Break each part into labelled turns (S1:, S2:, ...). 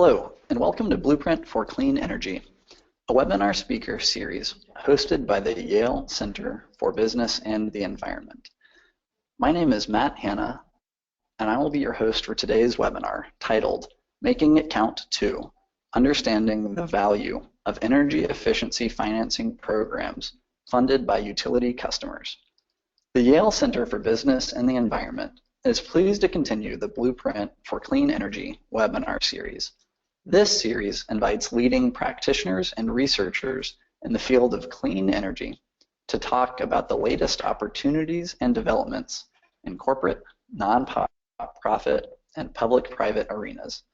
S1: Hello, and welcome to Blueprint for Clean Energy, a webinar speaker series hosted by the Yale Center for Business and the Environment. My name is Matt Hanna, and I will be your host for today's webinar titled Making It Count 2, Understanding the Value of Energy Efficiency Financing Programs Funded by Utility Customers. The Yale Center for Business and the Environment is pleased to continue the Blueprint for Clean Energy webinar series. This series invites leading practitioners and researchers in the field of clean energy to talk about the latest opportunities and developments in corporate, nonprofit, and public-private arenas.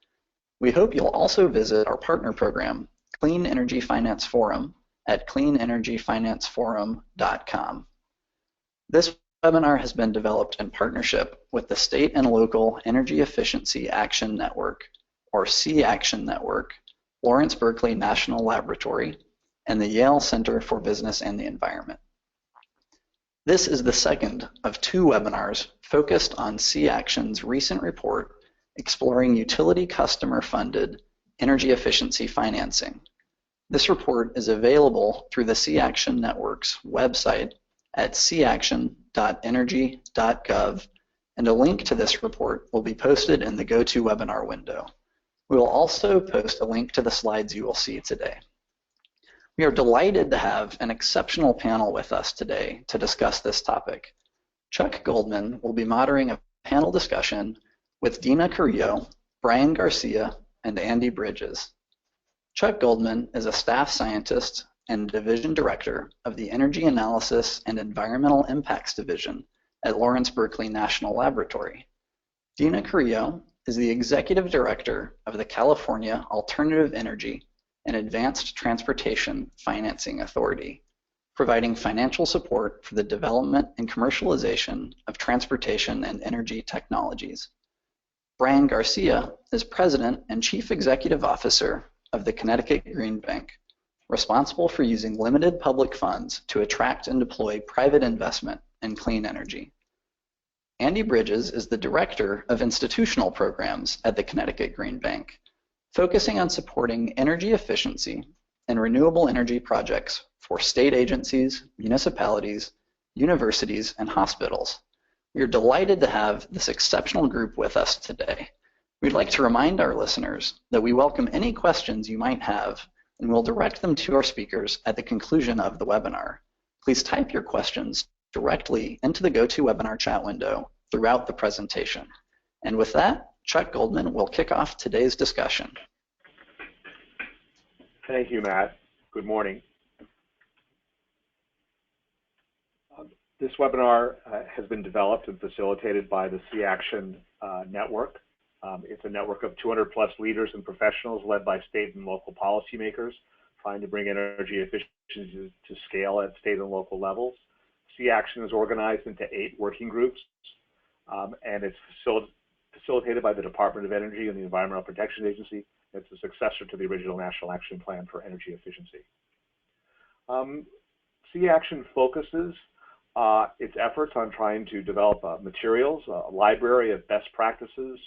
S1: We hope you'll also visit our partner program, Clean Energy Finance Forum, at cleanenergyfinanceforum.com. This webinar has been developed in partnership with the State and Local Energy Efficiency Action Network, or CAEATFA Network, Lawrence Berkeley National Laboratory, and the Yale Center for Business and the Environment. This is the second of two webinars focused on CAEATFA's recent report exploring utility customer-funded energy efficiency financing. This report is available through the CAEATFA Network's website at caeaction.energy.gov, and a link to this report will be posted in the GoToWebinar window. We will also post a link to the slides you will see today. We are delighted to have an exceptional panel with us today to discuss this topic. Chuck Goldman will be moderating a panel discussion with Deana Carrillo, Bryan Garcia, and Andy Brydges. Chuck Goldman is a staff scientist and division director of the Energy Analysis and Environmental Impacts Division at Lawrence Berkeley National Laboratory. Deana Carrillo is the executive director of the California Alternative Energy and Advanced Transportation Financing Authority, providing financial support for the development and commercialization of transportation and energy technologies. Bryan Garcia is president and chief executive officer of the Connecticut Green Bank, responsible for using limited public funds to attract and deploy private investment in clean energy. Andy Brydges is the Director of Institutional Programs at the Connecticut Green Bank, focusing on supporting energy efficiency and renewable energy projects for state agencies, municipalities, universities, and hospitals. We are delighted to have this exceptional group with us today. We'd like to remind our listeners that we welcome any questions you might have, and we'll direct them to our speakers at the conclusion of the webinar. Please type your questions directly into the GoToWebinar chat window throughout the presentation. And with that, Chuck Goldman will kick off today's discussion.
S2: Thank you, Matt. Good morning. This webinar has been developed and facilitated by the CAEATFA Network. It's a network of 200+ leaders and professionals led by state and local policymakers trying to bring energy efficiency to scale at state and local levels. CAEATFA is organized into 8 working groups, and it's facilitated by the Department of Energy and the Environmental Protection Agency. It's a successor to the original National Action Plan for Energy Efficiency. CAEATFA focuses its efforts on trying to develop materials, a library of best practices,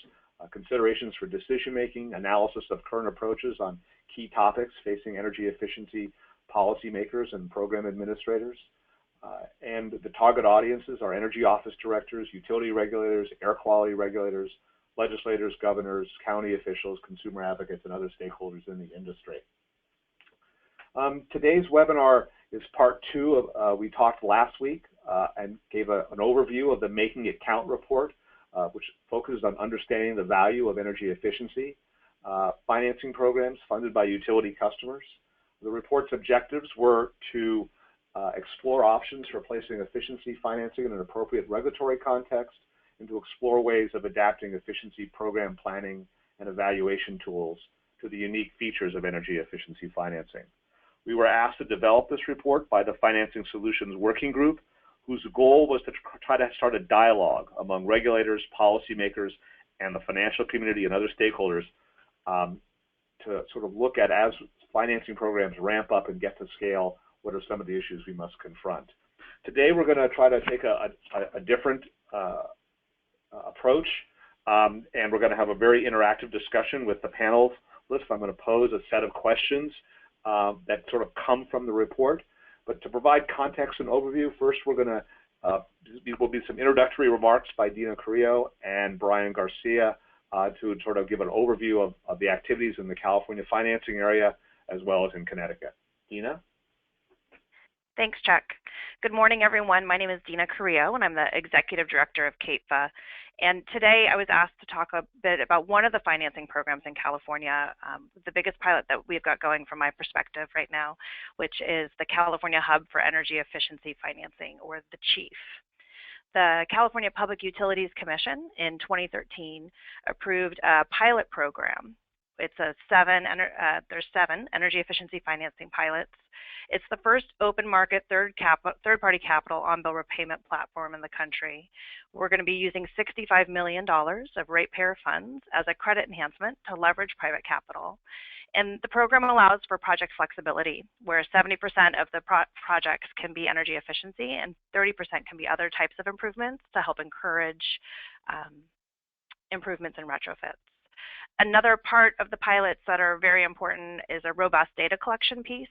S2: considerations for decision-making, analysis of current approaches on key topics facing energy efficiency policymakers and program administrators. And the target audiences are energy office directors, utility regulators, air quality regulators, legislators, governors, county officials, consumer advocates, and other stakeholders in the industry. Today's webinar is part 2 of, we talked last week and gave an overview of the Making It Count report, which focuses on understanding the value of energy efficiency financing programs funded by utility customers. The report's objectives were to explore options for placing efficiency financing in an appropriate regulatory context, and to explore ways of adapting efficiency program planning and evaluation tools to the unique features of energy efficiency financing. We were asked to develop this report by the Financing Solutions Working Group, whose goal was to try to start a dialogue among regulators, policymakers, and the financial community and other stakeholders to sort of look at, as financing programs ramp up and get to scale, what are some of the issues we must confront. Today we're going to try to take a different approach and we're going to have a very interactive discussion with the panelists. I'm going to pose a set of questions that sort of come from the report. But to provide context and overview, first we're going to will be some introductory remarks by Deana Carrillo and Bryan Garcia to sort of give an overview of the activities in the California financing area as well as in Connecticut. Deana?
S3: Thanks, Chuck. Good morning, everyone. My name is Deana Carrillo, and I'm the Executive Director of CAEATFA. And today I was asked to talk a bit about one of the financing programs in California, the biggest pilot that we've got going from my perspective right now, which is the California Hub for Energy Efficiency Financing, or the CHIEF. The California Public Utilities Commission in 2013 approved a pilot program. It's there's seven energy efficiency financing pilots. It's the first open market third-party capital on-bill repayment platform in the country. We're going to be using $65 million of ratepayer funds as a credit enhancement to leverage private capital. And the program allows for project flexibility, where 70% of the projects can be energy efficiency and 30% can be other types of improvements to help encourage improvements in retrofits. Another part of the pilots that are very important is a robust data collection piece.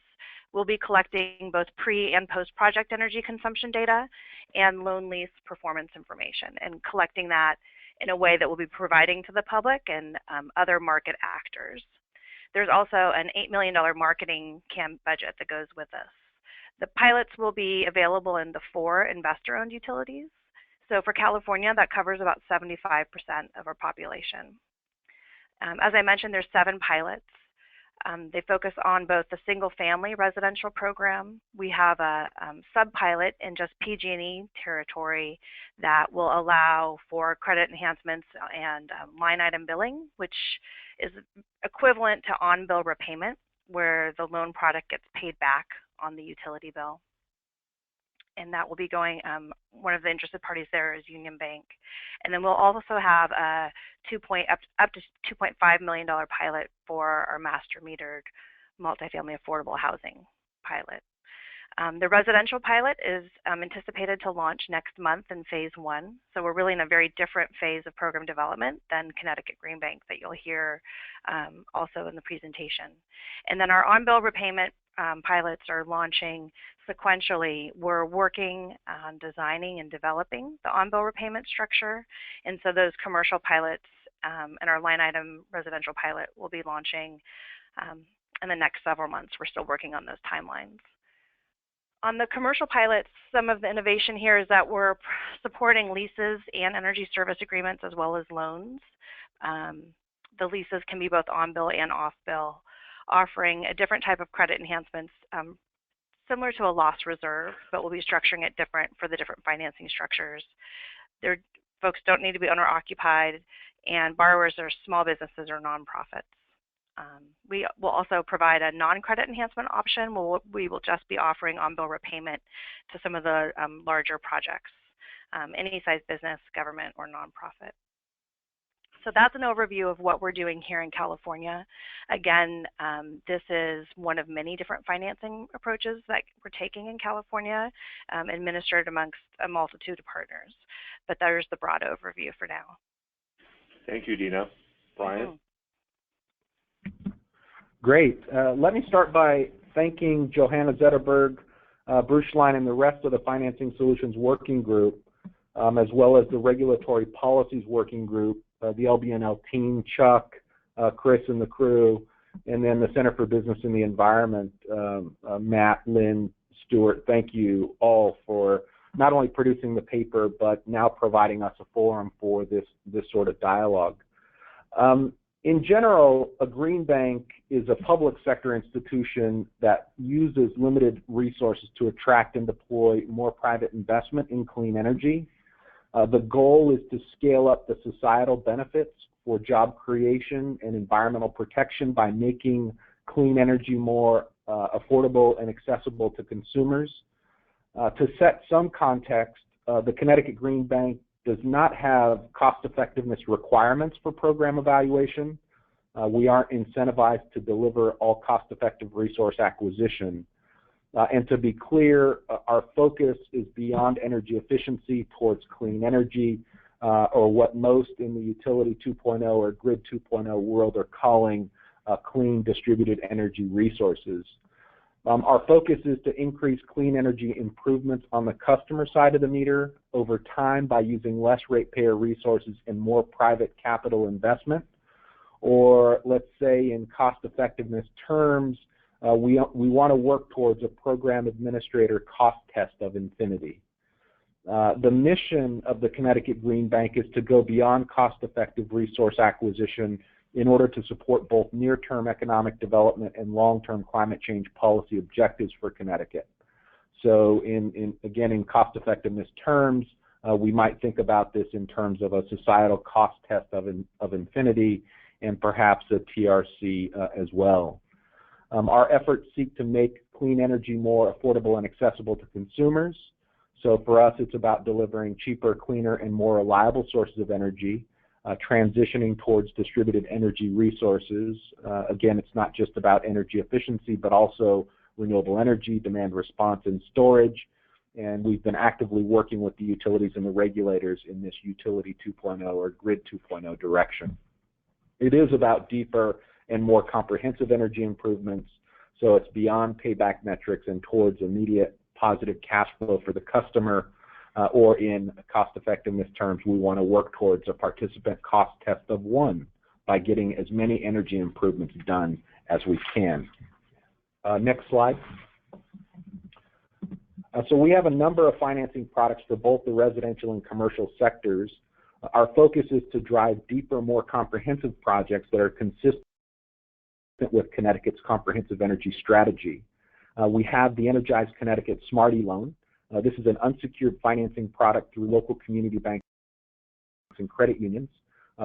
S3: We'll be collecting both pre- and post-project energy consumption data and loan lease performance information, and collecting that in a way that we'll be providing to the public and other market actors. There's also an $8 million marketing budget that goes with this. The pilots will be available in the 4 investor-owned utilities. So for California, that covers about 75% of our population. As I mentioned, there's 7 pilots. They focus on both the single-family residential program. We have a sub-pilot in just PG&E territory that will allow for credit enhancements and line item billing, which is equivalent to on-bill repayment, where the loan product gets paid back on the utility bill. And that will be going, one of the interested parties there is Union Bank. And then we'll also have a up to $2.5 million pilot for our master metered multifamily affordable housing pilot. The residential pilot is anticipated to launch next month in phase 1. So we're really in a very different phase of program development than Connecticut Green Bank that you'll hear also in the presentation. And then our on-bill repayment pilots are launching sequentially. We're working on designing and developing the on-bill repayment structure. And so those commercial pilots and our line item residential pilot will be launching in the next several months. We're still working on those timelines. On the commercial pilots, some of the innovation here is that we're supporting leases and energy service agreements as well as loans. The leases can be both on-bill and off-bill, offering a different type of credit enhancements similar to a loss reserve, but we'll be structuring it different for the different financing structures. Folks don't need to be owner-occupied, and borrowers are small businesses or nonprofits. We will also provide a non-credit enhancement option. We will just be offering on-bill repayment to some of the larger projects, any size business, government, or nonprofit. So that's an overview of what we're doing here in California. Again, this is one of many different financing approaches that we're taking in California, administered amongst a multitude of partners. But there's the broad overview for now.
S2: Thank you, Deana. Bryan?
S4: Great. Let me start by thanking Johanna Zetterberg, Bruce Schlein, and the rest of the Financing Solutions Working Group, as well as the Regulatory Policies Working Group, the LBNL team, Chuck, Chris, and the crew, and then the Center for Business and the Environment, Matt, Lynn, Stuart. Thank you all for not only producing the paper, but now providing us a forum for this sort of dialogue. In general, a green bank is a public sector institution that uses limited resources to attract and deploy more private investment in clean energy. The goal is to scale up the societal benefits for job creation and environmental protection by making clean energy more affordable and accessible to consumers. To set some context, the Connecticut Green Bank does not have cost-effectiveness requirements for program evaluation. We aren't incentivized to deliver all cost-effective resource acquisition. And to be clear, our focus is beyond energy efficiency towards clean energy, or what most in the Utility 2.0 or Grid 2.0 world are calling clean distributed energy resources. Our focus is to increase clean energy improvements on the customer side of the meter over time by using less ratepayer resources and more private capital investment. Or let's say in cost effectiveness terms, we want to work towards a program administrator cost test of infinity. The mission of the Connecticut Green Bank is to go beyond cost-effective resource acquisition in order to support both near-term economic development and long-term climate change policy objectives for Connecticut. So again, in cost-effectiveness terms, we might think about this in terms of a societal cost test of infinity and perhaps a TRC as well. Our efforts seek to make clean energy more affordable and accessible to consumers. So for us, it's about delivering cheaper, cleaner, and more reliable sources of energy, transitioning towards distributed energy resources. Again, it's not just about energy efficiency, but also renewable energy, demand response, and storage. And we've been actively working with the utilities and the regulators in this Utility 2.0 or Grid 2.0 direction. It is about deeper and more comprehensive energy improvements, so it's beyond payback metrics and towards immediate positive cash flow for the customer, or in cost effectiveness terms, we want to work towards a participant cost test of 1 by getting as many energy improvements done as we can. Next slide. So we have a number of financing products for both the residential and commercial sectors. Our focus is to drive deeper, more comprehensive projects that are consistent with Connecticut's comprehensive energy strategy. We have the Energize Connecticut Smarty Loan. This is an unsecured financing product through local community banks and credit unions.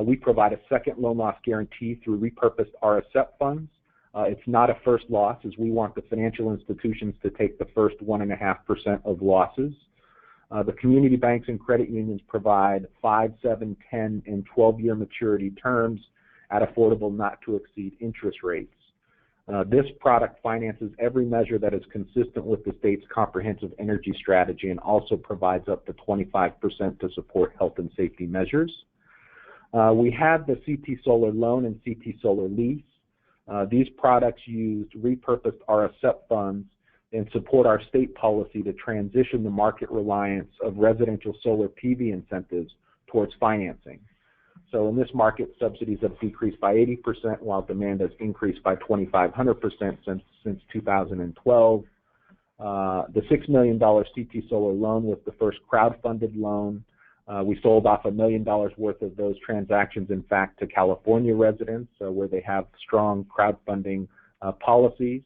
S4: We provide a second loan loss guarantee through repurposed RSEP funds. It's not a first loss, as we want the financial institutions to take the first 1.5% of losses. The community banks and credit unions provide 5, 7, 10, and 12-year maturity terms at affordable not-to-exceed interest rates. This product finances every measure that is consistent with the state's comprehensive energy strategy and also provides up to 25% to support health and safety measures. We have the CT Solar Loan and CT Solar Lease. These products use repurposed RSEP funds and support our state policy to transition the market reliance of residential solar PV incentives towards financing. So in this market, subsidies have decreased by 80%, while demand has increased by 2,500% since 2012. The $6 million CT Solar Loan was the first crowd-funded loan. We sold off $1 million worth of those transactions, in fact, to California residents, where they have strong crowdfunding policies.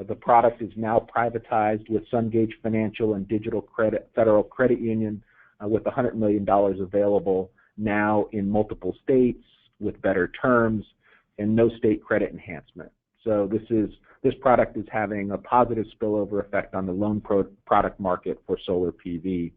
S4: The product is now privatized with SunGage Financial and Digital Credit Federal Credit Union, with $100 million available now in multiple states with better terms and no state credit enhancement. So this product is having a positive spillover effect on the loan product market for solar PV.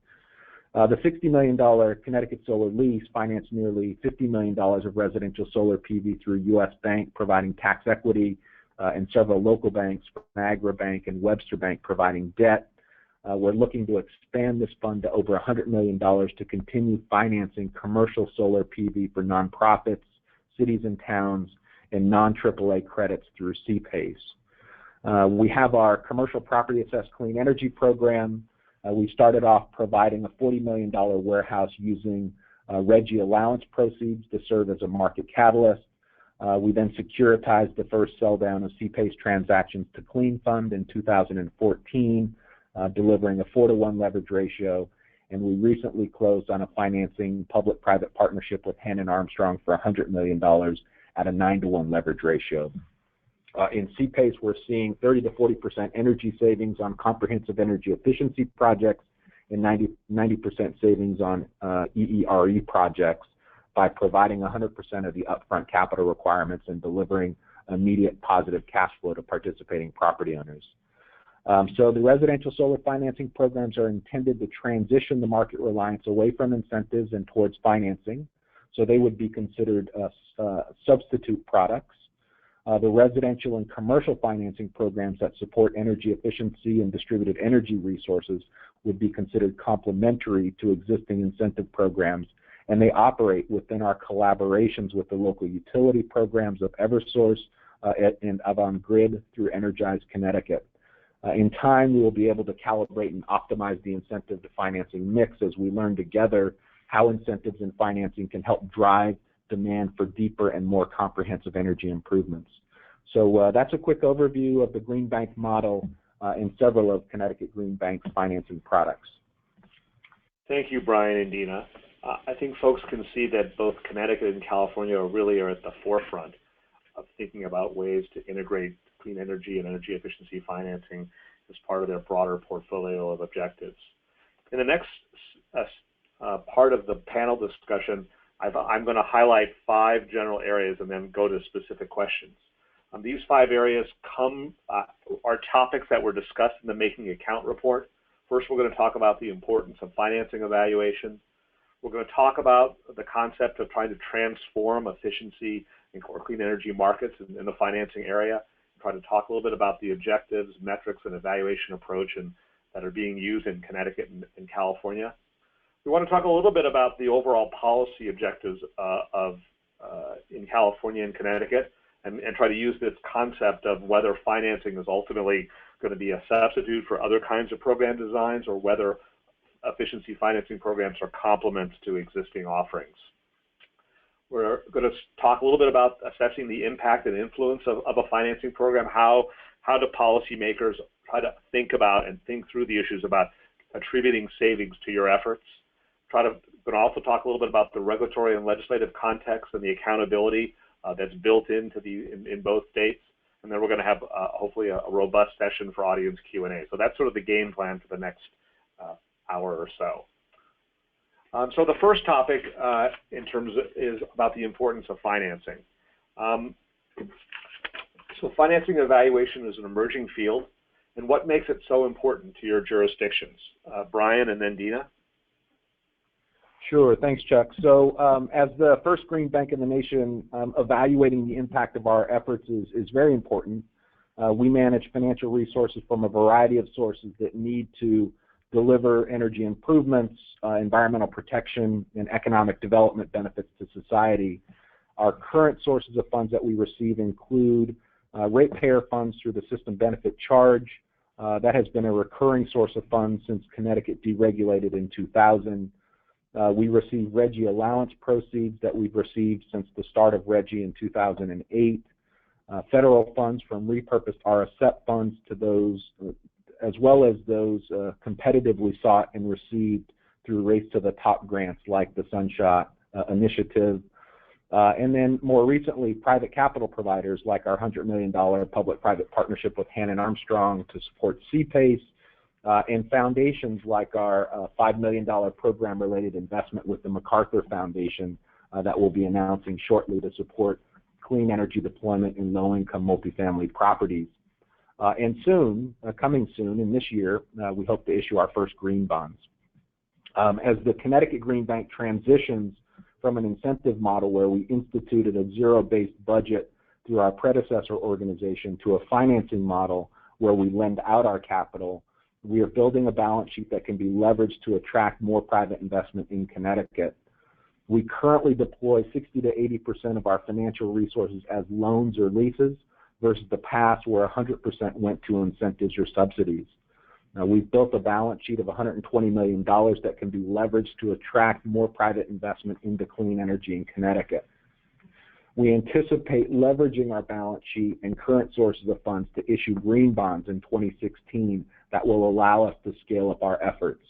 S4: The $60 million Connecticut Solar Lease financed nearly $50 million of residential solar PV through U.S. Bank providing tax equity, and several local banks, Niagara Bank and Webster Bank, providing debt. We're looking to expand this fund to over $100 million to continue financing commercial solar PV for nonprofits, cities and towns, and non-AAA credits through CPACE. We have our Commercial Property Assessed Clean Energy Program. We started off providing a $40 million warehouse using RGGI allowance proceeds to serve as a market catalyst. We then securitized the first sell down of CPACE transactions to Clean Fund in 2014, delivering a 4-to-1 leverage ratio, and we recently closed on a financing public-private partnership with Hannon Armstrong for $100 million at a 9-to-1 leverage ratio. In CPACE, we're seeing 30 to 40% energy savings on comprehensive energy efficiency projects and 90% savings on EERE projects by providing 100% of the upfront capital requirements and delivering immediate positive cash flow to participating property owners. So the residential solar financing programs are intended to transition the market reliance away from incentives and towards financing. So they would be considered substitute products. The residential and commercial financing programs that support energy efficiency and distributed energy resources would be considered complementary to existing incentive programs and they operate within our collaborations with the local utility programs of Eversource and Avangrid through Energize Connecticut. In time, we will be able to calibrate and optimize the incentive to financing mix as we learn together how incentives and financing can help drive demand for deeper and more comprehensive energy improvements. So that's a quick overview of the Green Bank model and several of Connecticut Green Bank's financing products.
S2: Thank you, Bryan and Deana. I think folks can see that both Connecticut and California really are at the forefront of thinking about ways to integrate clean energy and energy efficiency financing as part of their broader portfolio of objectives. In the next part of the panel discussion, I'm going to highlight 5 general areas and then go to specific questions. These 5 areas are topics that were discussed in the Making It Count report. First, we're going to talk about the importance of financing evaluation. We're going to talk about the concept of trying to transform efficiency in clean energy markets in the financing area. Try to talk a little bit about the objectives, metrics, and evaluation approach that are being used in Connecticut and California. We want to talk a little bit about the overall policy objectives in California and Connecticut and try to use this concept of whether financing is ultimately going to be a substitute for other kinds of program designs or whether efficiency financing programs are complements to existing offerings. We're going to talk a little bit about assessing the impact and influence of a financing program. How do policymakers try to think about and think through the issues about attributing savings to your efforts? Going to also talk a little bit about the regulatory and legislative context and the accountability that's built into in both states. And then we're going to have hopefully a robust session for audience Q&A. So that's sort of the game plan for the next hour or so. So the first topic is about the importance of financing. So financing evaluation is an emerging field, and what makes it so important to your jurisdictions? Bryan and then Deana.
S4: Sure, thanks, Chuck. So as the first green bank in the nation, evaluating the impact of our efforts is very important. We manage financial resources from a variety of sources that need to deliver energy improvements, environmental protection, and economic development benefits to society. Our current sources of funds that we receive include ratepayer funds through the system benefit charge. That has been a recurring source of funds since Connecticut deregulated in 2000. We receive RGGI allowance proceeds that we've received since the start of RGGI in 2008. Federal funds from repurposed RSEP funds to those, as well as those competitively sought and received through Race to the Top grants like the Sunshot Initiative. And then more recently, private capital providers like our $100 million public-private partnership with Hannon Armstrong to support CPACE, and foundations like our $5 million program-related investment with the MacArthur Foundation that we'll be announcing shortly to support clean energy deployment in low-income multifamily properties. And soon, coming soon in this year, we hope to issue our first green bonds. As the Connecticut Green Bank transitions from an incentive model where we instituted a zero-based budget through our predecessor organization to a financing model where we lend out our capital, we are building a balance sheet that can be leveraged to attract more private investment in Connecticut. We currently deploy 60 to 80% of our financial resources as loans or leases versus the past where 100% went to incentives or subsidies. Now, we've built a balance sheet of $120 million that can be leveraged to attract more private investment into clean energy in Connecticut. We anticipate leveraging our balance sheet and current sources of funds to issue green bonds in 2016 that will allow us to scale up our efforts.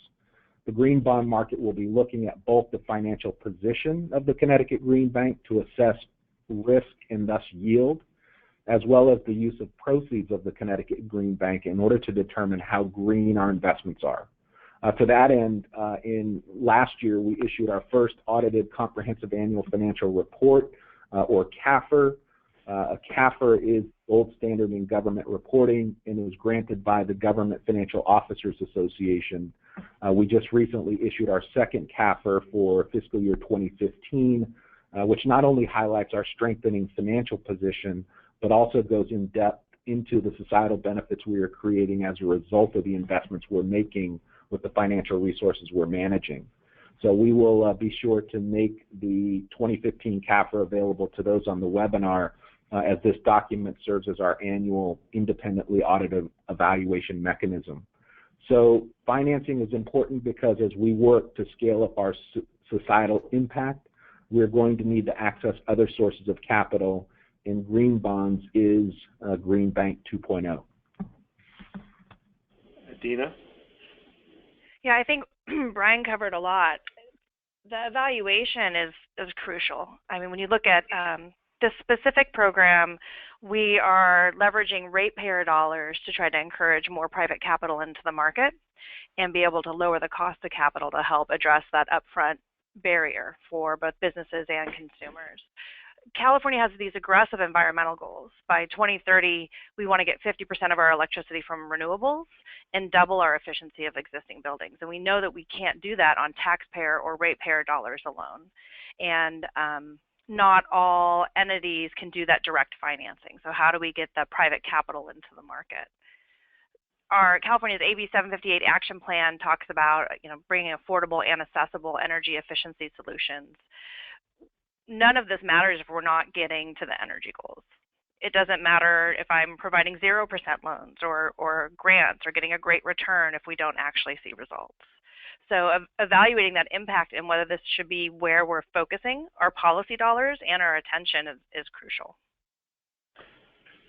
S4: The green bond market will be looking at both the financial position of the Connecticut Green Bank to assess risk and thus yield, as well as the use of proceeds of the Connecticut Green Bank in order to determine how green our investments are. To that end, in last year, we issued our first audited comprehensive annual financial report, or CAFR. A CAFR is gold standard in government reporting and is granted by the Government Financial Officers Association. We just recently issued our second CAFR for fiscal year 2015, which not only highlights our strengthening financial position, but also goes in depth into the societal benefits we are creating as a result of the investments we're making with the financial resources we're managing. So we will be sure to make the 2015 CAFRA available to those on the webinar, as this document serves as our annual independently audited evaluation mechanism. So financing is important because as we work to scale up our societal impact, we're going to need to access other sources of capital, and green bonds is Green Bank 2.0.
S2: Deana?
S3: Yeah, I think Bryan covered a lot. The evaluation is crucial. I mean, when you look at this specific program, we are leveraging ratepayer dollars to try to encourage more private capital into the market and be able to lower the cost of capital to help address that upfront barrier for both businesses and consumers. California has these aggressive environmental goals. By 2030, we want to get 50% of our electricity from renewables and double our efficiency of existing buildings. And we know that we can't do that on taxpayer or ratepayer dollars alone. And not all entities can do that direct financing. So how do we get the private capital into the market? Our California's AB 758 action plan talks about, bringing affordable and accessible energy efficiency solutions. None of this matters if we're not getting to the energy goals. It doesn't matter if I'm providing 0% loans or grants or getting a great return if we don't actually see results. So evaluating that impact and whether this should be where we're focusing our policy dollars and our attention is crucial.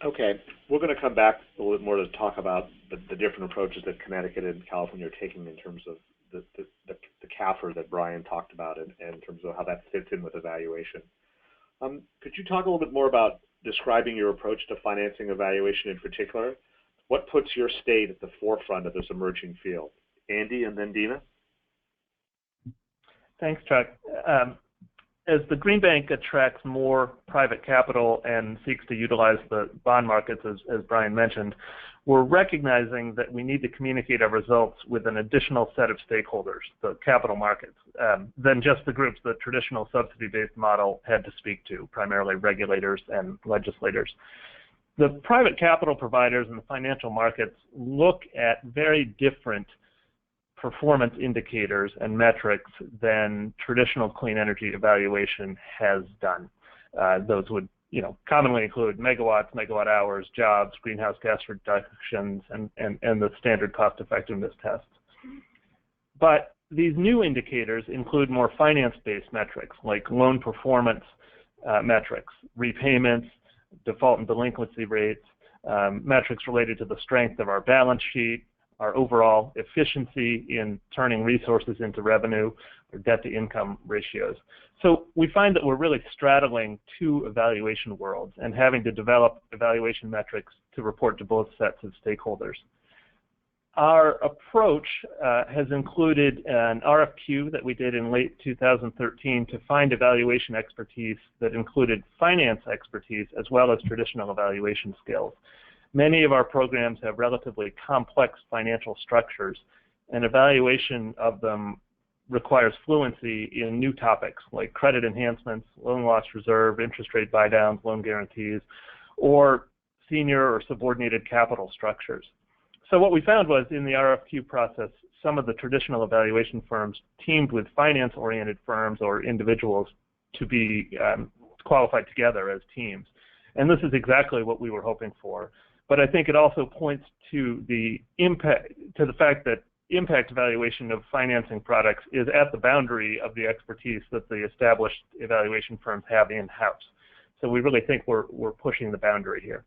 S2: Okay, we're going to come back a little bit more to talk about the different approaches that Connecticut and California are taking in terms of the CAFR that Bryan talked about and in terms of how that fits in with evaluation. Could you talk a little bit more about describing your approach to financing evaluation in particular? What puts your state at the forefront of this emerging field? Andy and then Deana?
S5: Thanks, Chuck. As the Green Bank attracts more private capital and seeks to utilize the bond markets, as Bryan mentioned, we're recognizing that we need to communicate our results with an additional set of stakeholders, the capital markets, than just the groups the traditional subsidy-based model had to speak to, primarily regulators and legislators. The private capital providers and the financial markets look at very different performance indicators and metrics than traditional clean energy evaluation has done. Those would, commonly include megawatts, megawatt hours, jobs, greenhouse gas reductions, and the standard cost effectiveness tests. But these new indicators include more finance-based metrics like loan performance metrics, repayments, default and delinquency rates, metrics related to the strength of our balance sheet, our overall efficiency in turning resources into revenue, or debt-to-income ratios. So we find that we're really straddling two evaluation worlds and having to develop evaluation metrics to report to both sets of stakeholders. Our approach has included an RFQ that we did in late 2013 to find evaluation expertise that included finance expertise as well as traditional evaluation skills. Many of our programs have relatively complex financial structures, and evaluation of them requires fluency in new topics like credit enhancements, loan loss reserve, interest rate buy-downs, loan guarantees, or senior or subordinated capital structures. So what we found was in the RFQ process, some of the traditional evaluation firms teamed with finance-oriented firms or individuals to be qualified together as teams. And this is exactly what we were hoping for. But I think it also points to the fact that impact evaluation of financing products is at the boundary of the expertise that the established evaluation firms have in-house. So we really think we're pushing the boundary here.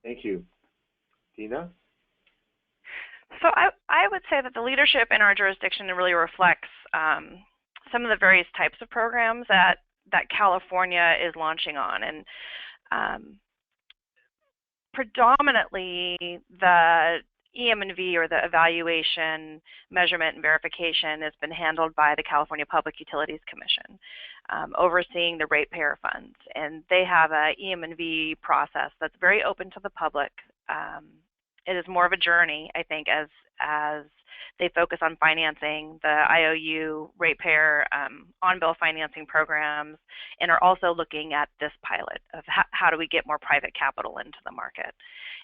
S2: Thank you. Deana?
S3: So I would say that the leadership in our jurisdiction really reflects some of the various types of programs that California is launching on. And predominantly the EM&V, or the evaluation, measurement, and verification, has been handled by the California Public Utilities Commission, overseeing the ratepayer funds. And they have a EM&V process that's very open to the public. It is more of a journey, I think, as they focus on financing the IOU ratepayer on-bill financing programs, and are also looking at this pilot of how do we get more private capital into the market.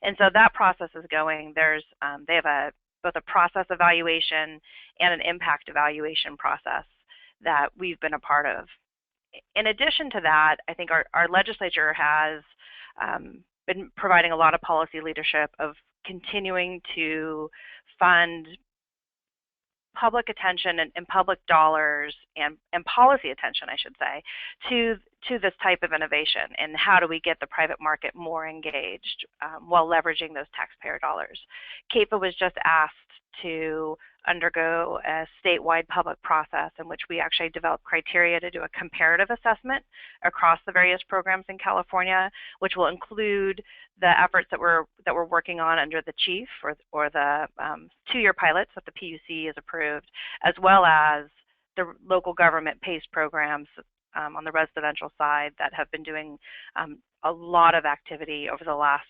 S3: And so that process is going. They have a both a process evaluation and an impact evaluation process that we've been a part of. In addition to that, I think our legislature has been providing a lot of policy leadership of continuing to fund public attention and public dollars and policy attention, I should say, to this type of innovation, and how do we get the private market more engaged while leveraging those taxpayer dollars. CAEATFA was just asked to undergo a statewide public process in which we actually developed criteria to do a comparative assessment across the various programs in California, which will include the efforts that we're working on under the chief or the 2-year pilots that the PUC has approved, as well as the local government PACE programs on the residential side that have been doing a lot of activity over the last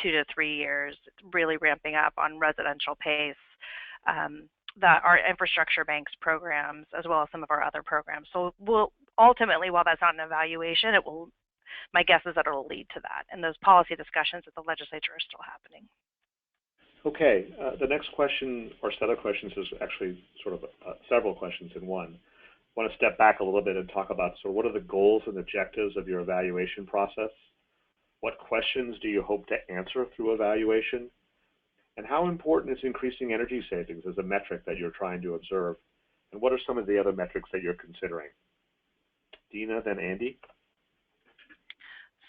S3: 2 to 3 years, really ramping up on residential PACE. Our infrastructure banks programs, as well as some of our other programs. So we'll ultimately, while that's not an evaluation, my guess is that it'll lead to that. And those policy discussions at the legislature are still happening.
S2: Okay, the next question or set of questions is actually sort of several questions in one. I want to step back a little bit and talk about, so what are the goals and objectives of your evaluation process? What questions do you hope to answer through evaluation? And how important is increasing energy savings as a metric that you're trying to observe? And what are some of the other metrics that you're considering? Deana, then Andy.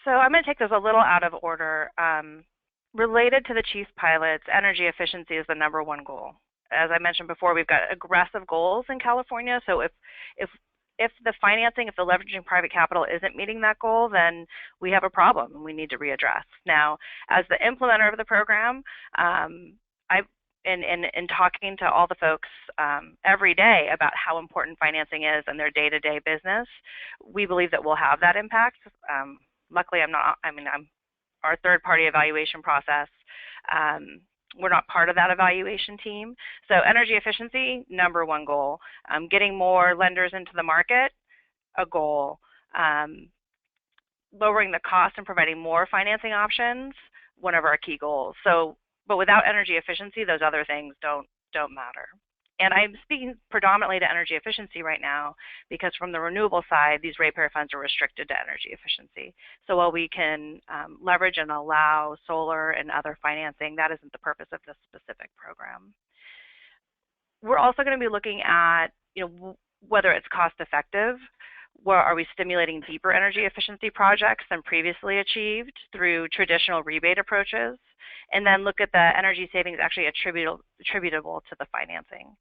S3: So I'm going to take those a little out of order. Related to the chief pilots, energy efficiency is the #1 goal. As I mentioned before, we've got aggressive goals in California. So if the financing, if the leveraging private capital isn't meeting that goal, then we have a problem and we need to readdress. Now, as the implementer of the program, in talking to all the folks every day about how important financing is in their day-to-day business, we believe that we'll have that impact. Luckily, I'm our third-party evaluation process. We're not part of that evaluation team. So energy efficiency, #1 goal. Getting more lenders into the market, a goal. Lowering the cost and providing more financing options, one of our key goals. So, but without energy efficiency, those other things don't matter. And I'm speaking predominantly to energy efficiency right now because from the renewable side, these ratepayer funds are restricted to energy efficiency. So while we can leverage and allow solar and other financing, that isn't the purpose of this specific program. We're also going to be looking at, whether it's cost effective. Where are we stimulating deeper energy efficiency projects than previously achieved through traditional rebate approaches? And then look at the energy savings actually attributable to the financing.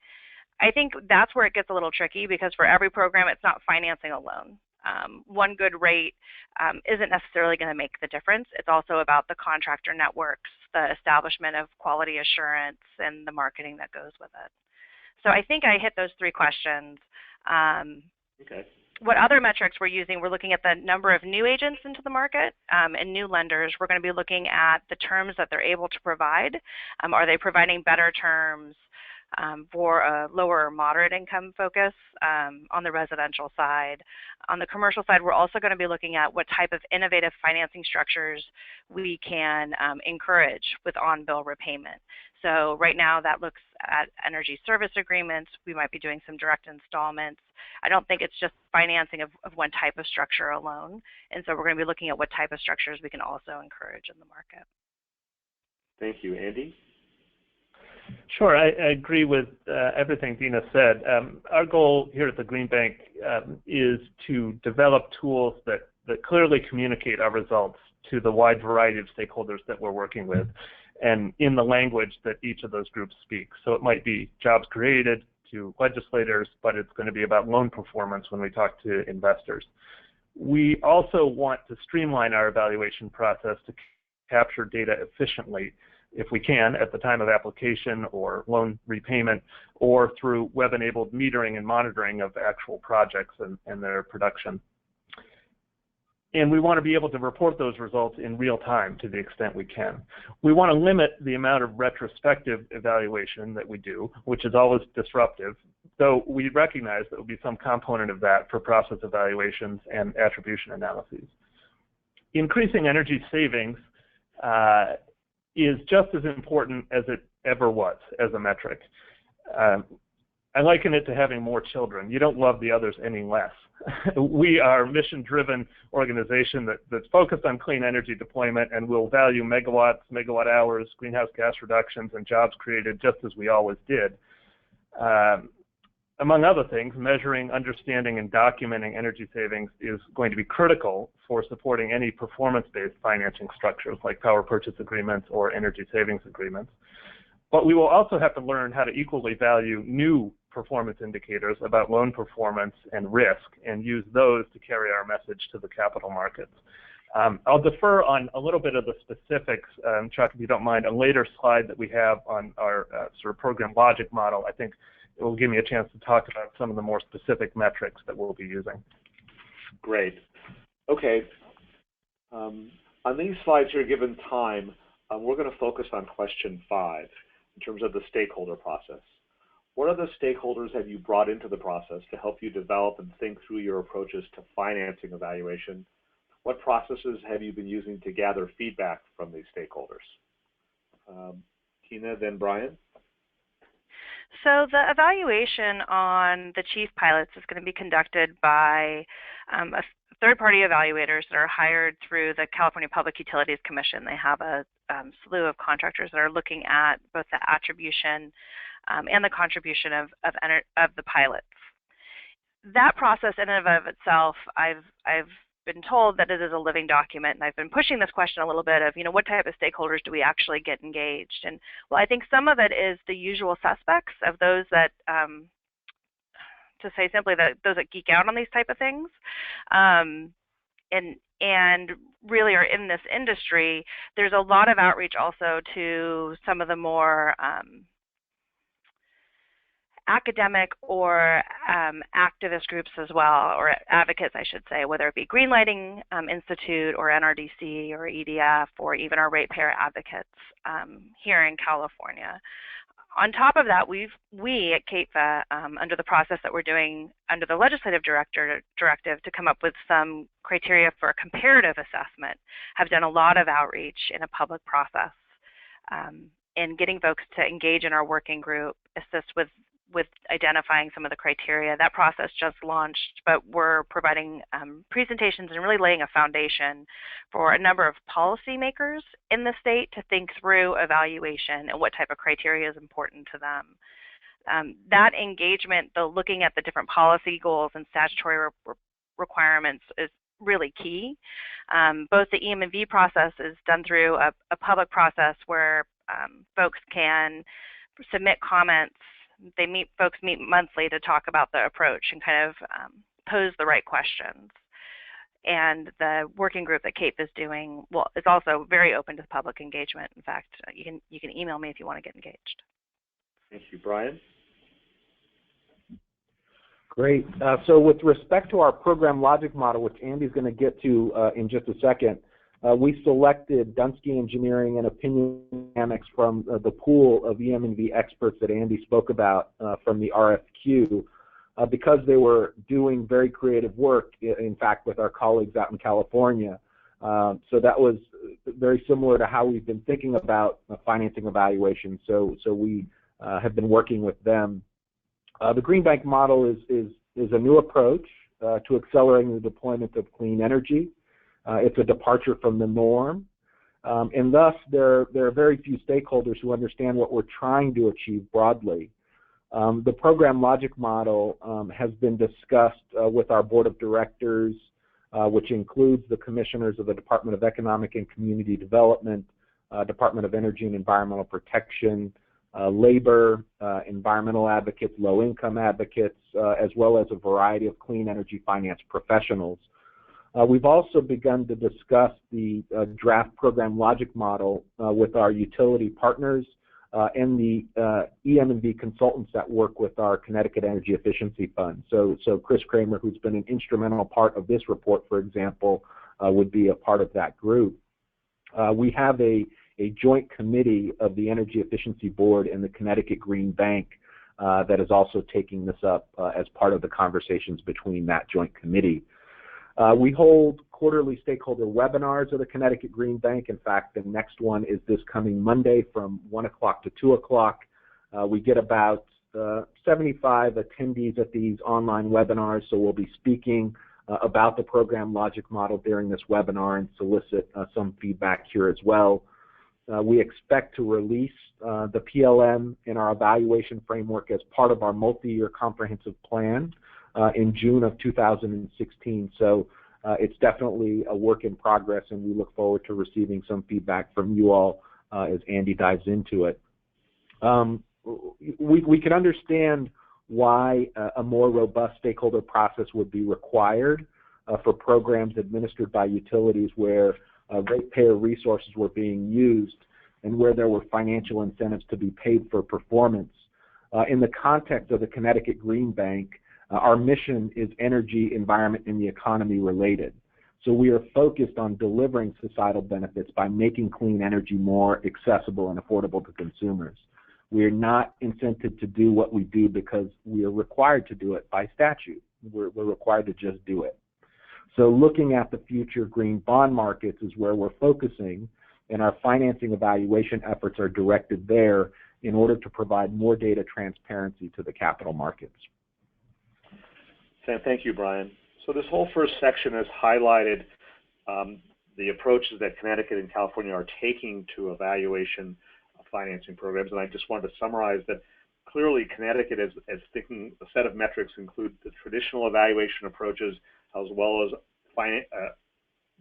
S3: I think that's where it gets a little tricky because for every program, it's not financing alone. One good rate isn't necessarily going to make the difference. It's also about the contractor networks, the establishment of quality assurance, and the marketing that goes with it. So I think I hit those 3 questions.
S2: Okay.
S3: What other metrics we're using, we're looking at the number of new agents into the market and new lenders. We're going to be looking at the terms that they're able to provide. Are they providing better terms for a lower or moderate income focus on the residential side? On the commercial side, we're also going to be looking at what type of innovative financing structures we can encourage with on-bill repayment. So right now that looks at energy service agreements. We might be doing some direct installments. I don't think it's just financing of one type of structure alone. And so we're going to be looking at what type of structures we can also encourage in the market.
S2: Thank you. Andy?
S5: Sure, I agree with everything Deana said. Our goal here at the Green Bank is to develop tools that clearly communicate our results to the wide variety of stakeholders that we're working with and in the language that each of those groups speak. So it might be jobs created to legislators, but it's going to be about loan performance when we talk to investors. We also want to streamline our evaluation process to capture data efficiently if we can, at the time of application or loan repayment, or through web-enabled metering and monitoring of actual projects and their production. And we want to be able to report those results in real time to the extent we can. We want to limit the amount of retrospective evaluation that we do, which is always disruptive, though we recognize there will be some component of that for process evaluations and attribution analyses. Increasing energy savings is just as important as it ever was as a metric. I liken it to having more children. You don't love the others any less. We are a mission-driven organization that's focused on clean energy deployment and will value megawatts, megawatt hours, greenhouse gas reductions, and jobs created just as we always did. Among other things, measuring, understanding, and documenting energy savings is going to be critical for supporting any performance-based financing structures like power purchase agreements or energy savings agreements. But we will also have to learn how to equally value new performance indicators about loan performance and risk and use those to carry our message to the capital markets. I'll defer on a little bit of the specifics, Chuck, if you don't mind. A later slide that we have on our sort of program logic model, I think it will give me a chance to talk about some of the more specific metrics that we'll be using.
S2: Great. Okay. On these slides here, given time, we're going to focus on question 5 in terms of the stakeholder process. What other stakeholders have you brought into the process to help you develop and think through your approaches to financing evaluation? What processes have you been using to gather feedback from these stakeholders? Deana, then Bryan.
S3: So the evaluation on the chief pilots is going to be conducted by third-party evaluators that are hired through the California Public Utilities Commission. They have a slew of contractors that are looking at both the attribution and the contribution of the pilots. That process in and of itself, I've been told that it is a living document, and I've been pushing this question a little bit of, what type of stakeholders do we actually get engaged? And well, I think some of it is the usual suspects of those that, to say simply, that those that geek out on these type of things, and really are in this industry. There's a lot of outreach also to some of the more academic or activist groups as well, or advocates, I should say, whether it be Greenlighting Institute or NRDC or EDF or even our ratepayer advocates here in California. On top of that, we at CAEATFA, under the process that we're doing under the legislative directive to come up with some criteria for a comparative assessment, have done a lot of outreach in a public process in getting folks to engage in our working group, assist with identifying some of the criteria. That process just launched, but we're providing presentations and really laying a foundation for a number of policymakers in the state to think through evaluation and what type of criteria is important to them. That engagement, though, looking at the different policy goals and statutory requirements is really key. Both the EM&V process is done through a public process where folks can submit comments. Folks meet monthly to talk about the approach and kind of pose the right questions. And the working group that CAEATFA is doing, well, is also very open to public engagement. In fact, you can email me if you want to get engaged.
S2: Thank you, Bryan.
S4: Great. So with respect to our program logic model, which Andy's going to get to in just a second, we selected Dunsky Engineering and Opinion Dynamics from the pool of EM&V experts that Andy spoke about from the RFQ because they were doing very creative work, in fact, with our colleagues out in California. So that was very similar to how we've been thinking about financing evaluation. So we have been working with them. The Green Bank model is a new approach to accelerating the deployment of clean energy. It's a departure from the norm, and thus there are very few stakeholders who understand what we're trying to achieve broadly. The program logic model has been discussed with our board of directors, which includes the commissioners of the Department of Economic and Community Development, Department of Energy and Environmental Protection, labor, environmental advocates, low-income advocates, as well as a variety of clean energy finance professionals. We've also begun to discuss the draft program logic model with our utility partners and the EM&V consultants that work with our Connecticut Energy Efficiency Fund. So Chris Kramer, who's been an instrumental part of this report, for example, would be a part of that group. We have a joint committee of the Energy Efficiency Board and the Connecticut Green Bank that is also taking this up as part of the conversations between that joint committee. We hold quarterly stakeholder webinars of the Connecticut Green Bank. In fact, the next one is this coming Monday from 1 o'clock to 2 o'clock. We get about 75 attendees at these online webinars, so we'll be speaking about the program logic model during this webinar and solicit some feedback here as well. We expect to release the PLM in our evaluation framework as part of our multi-year comprehensive plan in June of 2016. So it's definitely a work in progress, and we look forward to receiving some feedback from you all as Andy dives into it. We can understand why a more robust stakeholder process would be required for programs administered by utilities where ratepayer resources were being used and where there were financial incentives to be paid for performance. In the context of the Connecticut Green Bank, our mission is energy, environment, and the economy related. So we are focused on delivering societal benefits by making clean energy more accessible and affordable to consumers. We are not incented to do what we do because we are required to do it by statute. We're required to just do it. So looking at the future green bond markets is where we're focusing, and our financing evaluation efforts are directed there in order to provide more data transparency to the capital markets.
S2: Thank you, Bryan. So this whole first section has highlighted the approaches that Connecticut and California are taking to evaluation of financing programs, and I just wanted to summarize that clearly Connecticut is thinking a set of metrics include the traditional evaluation approaches as well as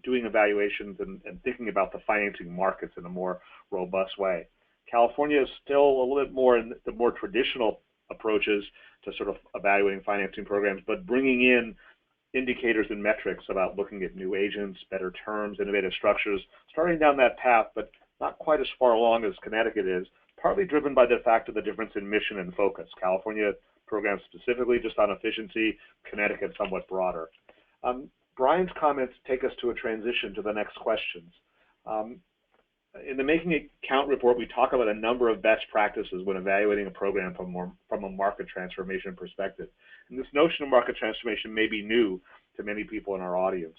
S2: doing evaluations and thinking about the financing markets in a more robust way. California is still a little bit more in the more traditional approaches to sort of evaluating financing programs, but bringing in indicators and metrics about looking at new agents, better terms, innovative structures, starting down that path, but not quite as far along as Connecticut is, partly driven by the fact of the difference in mission and focus. California programs specifically just on efficiency, Connecticut somewhat broader. Bryan's comments take us to a transition to the next questions. In the Making It Count report, we talk about a number of best practices when evaluating a program from a market transformation perspective. And this notion of market transformation may be new to many people in our audience.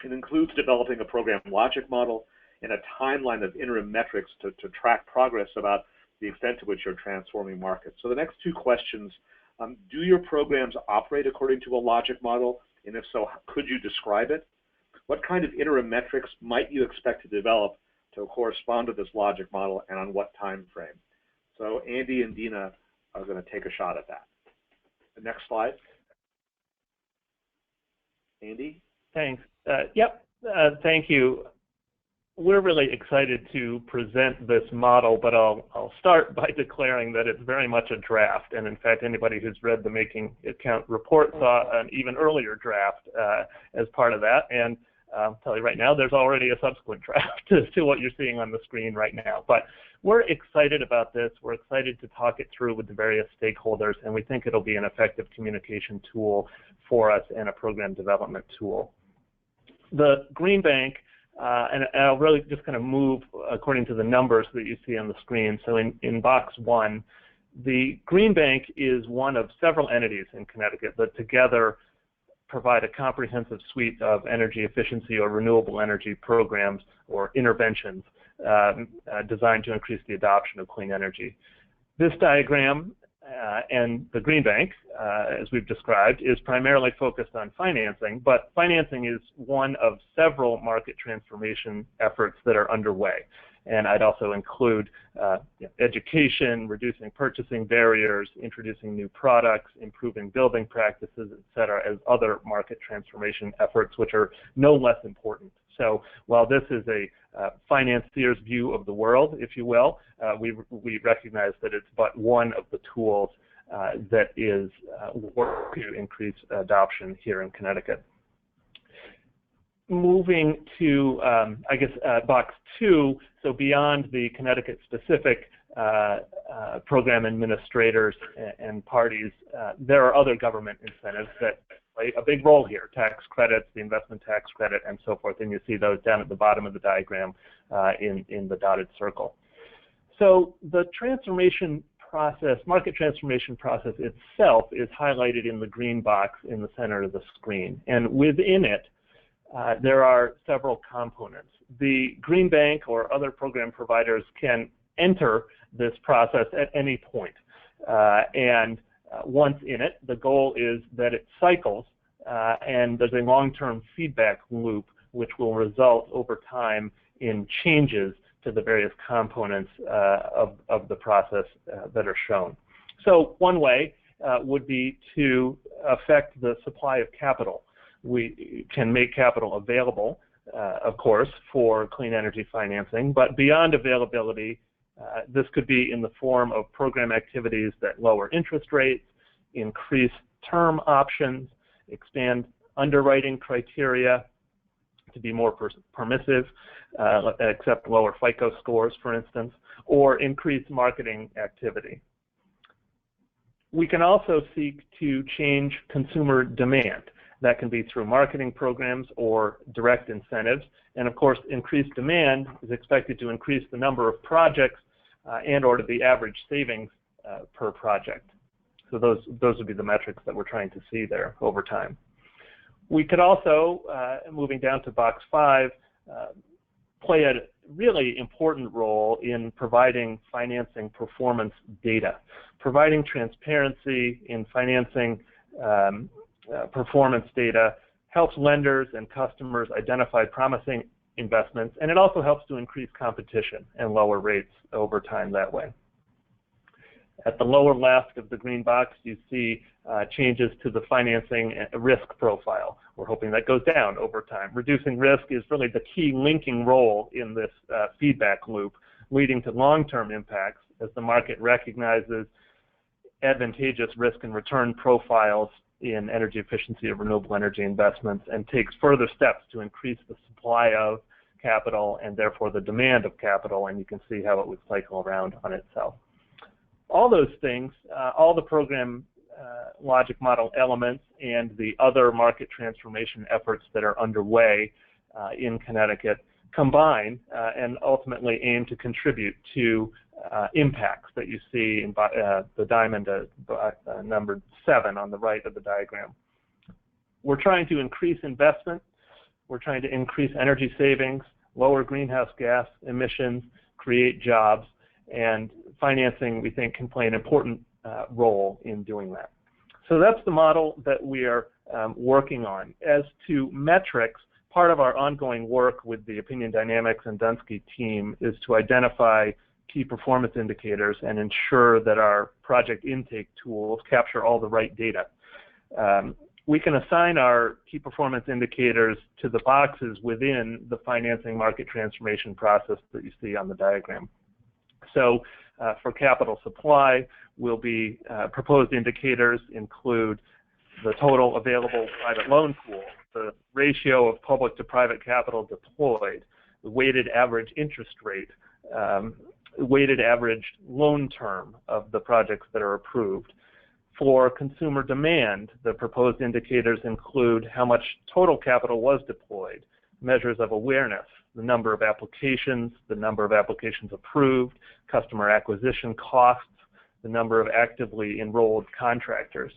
S2: It includes developing a program logic model and a timeline of interim metrics to track progress about the extent to which you're transforming markets. So the next two questions, do your programs operate according to a logic model? And if so, could you describe it? What kind of interim metrics might you expect to develop to correspond to this logic model, and on what time frame? So Andy and Deana are going to take a shot at that. The next slide. Andy?
S5: Thanks. Thank you. We're really excited to present this model, but I'll start by declaring that it's very much a draft. And in fact, anybody who's read the Making It Count report saw an even earlier draft as part of that. And I'll tell you right now, there's already a subsequent draft to what you're seeing on the screen right now. But we're excited about this. We're excited to talk it through with the various stakeholders, and we think it'll be an effective communication tool for us and a program development tool. The Green Bank, and I'll really just kind of move according to the numbers that you see on the screen. So in box 1, the Green Bank is one of several entities in Connecticut that together provide a comprehensive suite of energy efficiency or renewable energy programs or interventions designed to increase the adoption of clean energy. This diagram and the Green Bank, as we've described, is primarily focused on financing, but financing is one of several market transformation efforts that are underway. And I'd also include education, reducing purchasing barriers, introducing new products, improving building practices, et cetera, as other market transformation efforts, which are no less important. So while this is a financier's view of the world, if you will, we recognize that it's but one of the tools that is working to increase adoption here in Connecticut. Moving to, box 2, so beyond the Connecticut-specific program administrators and parties, there are other government incentives that play a big role here, tax credits, the investment tax credit, and so forth, and you see those down at the bottom of the diagram in the dotted circle. So the transformation process, market transformation process itself is highlighted in the green box in the center of the screen, and within it, there are several components. The Green Bank or other program providers can enter this process at any point. Once in it, the goal is that it cycles and there's a long-term feedback loop which will result over time in changes to the various components of the process that are shown. So one way would be to affect the supply of capital. We can make capital available, of course, for clean energy financing, but beyond availability, this could be in the form of program activities that lower interest rates, increase term options, expand underwriting criteria to be more permissive, accept lower FICO scores, for instance, or increase marketing activity. We can also seek to change consumer demand. That can be through marketing programs or direct incentives. And of course, increased demand is expected to increase the number of projects and or the average savings per project. So those would be the metrics that we're trying to see there over time. We could also, moving down to box 5, play a really important role in providing financing performance data. Providing transparency in financing performance data helps lenders and customers identify promising investments, and it also helps to increase competition and lower rates over time that way. At the lower left of the green box, you see changes to the financing risk profile. We're hoping that goes down over time. Reducing risk is really the key linking role in this feedback loop, leading to long-term impacts as the market recognizes advantageous risk and return profiles in energy efficiency of renewable energy investments and takes further steps to increase the supply of capital and therefore the demand of capital, and you can see how it would cycle around on itself. All those things, all the program logic model elements and the other market transformation efforts that are underway in Connecticut combine and ultimately aim to contribute to impacts that you see in the diamond number 7 on the right of the diagram. We're trying to increase investment, we're trying to increase energy savings, lower greenhouse gas emissions, create jobs, and financing, we think, can play an important role in doing that. So that's the model that we are working on. As to metrics, part of our ongoing work with the Opinion Dynamics and Dunsky team is to identify key performance indicators and ensure that our project intake tools capture all the right data. We can assign our key performance indicators to the boxes within the financing market transformation process that you see on the diagram. So for capital supply, proposed indicators include the total available private loan pool, the ratio of public to private capital deployed, the weighted average interest rate, weighted average loan term of the projects that are approved. For consumer demand, the proposed indicators include how much total capital was deployed, measures of awareness, the number of applications approved, customer acquisition costs, the number of actively enrolled contractors.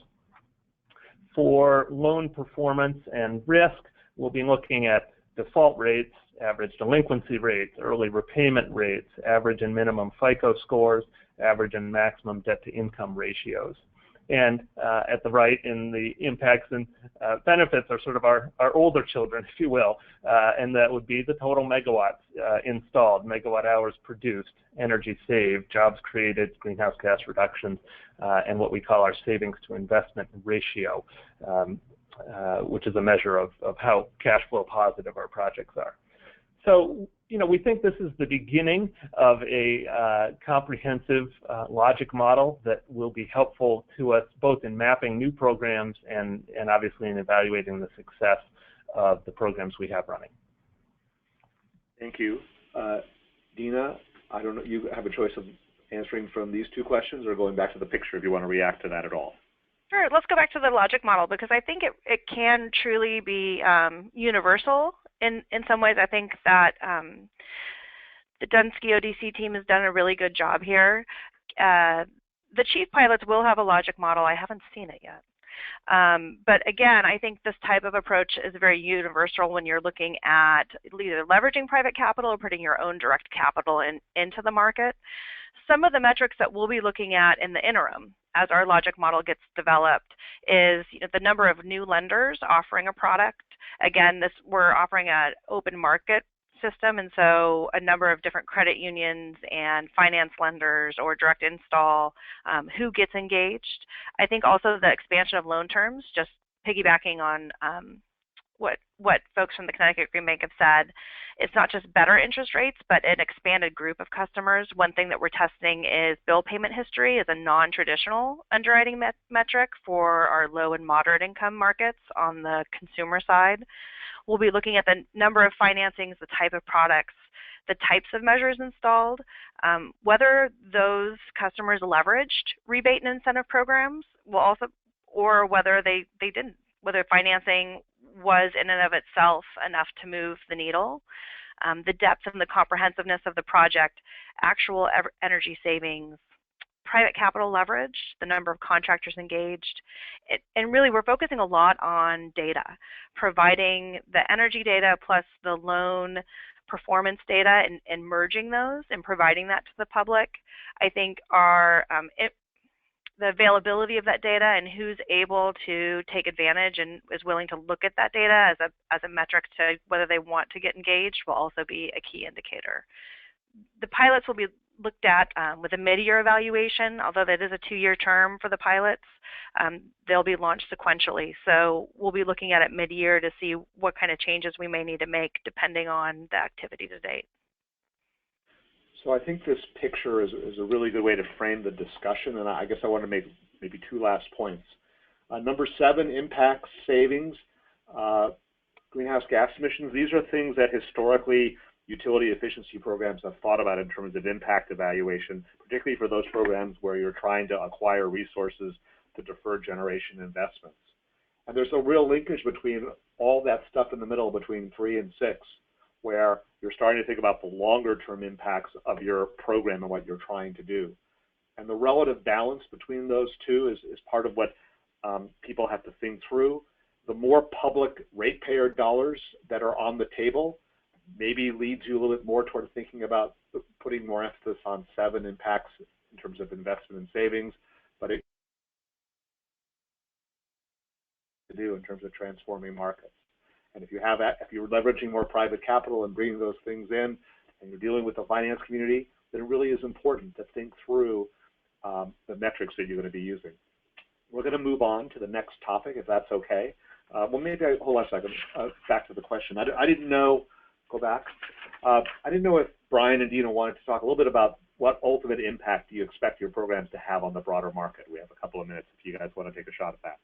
S5: For loan performance and risk, we'll be looking at default rates, average delinquency rates, early repayment rates, average and minimum FICO scores, average and maximum debt-to-income ratios. And at the right, in the impacts and benefits are sort of our older children, if you will, and that would be the total megawatts installed, megawatt hours produced, energy saved, jobs created, greenhouse gas reductions, and what we call our savings to investment ratio, which is a measure of how cash flow positive our projects are. So, we think this is the beginning of a comprehensive logic model that will be helpful to us both in mapping new programs and obviously in evaluating the success of the programs we have running.
S2: Thank you. Deana, I don't know, you have a choice of answering from these two questions or going back to the picture if you want to react to that at all.
S3: Sure, let's go back to the logic model because I think it can truly be universal. In some ways, I think that the Dunsky ODC team has done a really good job here. The chief pilots will have a logic model. I haven't seen it yet. But again, I think this type of approach is very universal when you're looking at either leveraging private capital or putting your own direct capital into the market. Some of the metrics that we'll be looking at in the interim as our logic model gets developed is the number of new lenders offering a product. Again, we're offering an open market system, and so a number of different credit unions and finance lenders or direct install, who gets engaged. I think also the expansion of loan terms, just piggybacking on what folks from the Connecticut Green Bank have said, it's not just better interest rates, but an expanded group of customers. One thing that we're testing is bill payment history as a non-traditional underwriting metric for our low and moderate income markets on the consumer side. We'll be looking at the number of financings, the type of products, the types of measures installed, whether those customers leveraged rebate and incentive programs, or whether they didn't, whether financing was in and of itself enough to move the needle, the depth and the comprehensiveness of the project, actual energy savings, private capital leverage, the number of contractors engaged, and really we're focusing a lot on data, providing the energy data plus the loan performance data and merging those and providing that to the public. I think the availability of that data and who's able to take advantage and is willing to look at that data as a metric to whether they want to get engaged will also be a key indicator. The pilots will be looked at with a mid-year evaluation, although that is a 2-year term for the pilots. They'll be launched sequentially, so we'll be looking at it mid-year to see what kind of changes we may need to make depending on the activity to date.
S2: So I think this picture is a really good way to frame the discussion, and I guess I want to make maybe 2 last points. Number 7, impacts, savings, greenhouse gas emissions. These are things that historically utility efficiency programs have thought about in terms of impact evaluation, particularly for those programs where you're trying to acquire resources to defer generation investments. And there's a real linkage between all that stuff in the middle between 3 and 6, where you're starting to think about the longer term impacts of your program and what you're trying to do. And the relative balance between those two is part of what people have to think through. The more public ratepayer dollars that are on the table maybe leads you a little bit more toward thinking about putting more emphasis on 7 impacts in terms of investment and savings, but it to do in terms of transforming markets. And if you're leveraging more private capital and bringing those things in, and you're dealing with the finance community, then it really is important to think through the metrics that you're going to be using. We're going to move on to the next topic, if that's okay. Well, maybe hold on a second. Back to the question. I didn't know. Go back. I didn't know if Bryan and Deana wanted to talk a little bit about what ultimate impact do you expect your programs to have on the broader market. We have a couple of minutes if you guys want to take a shot at that.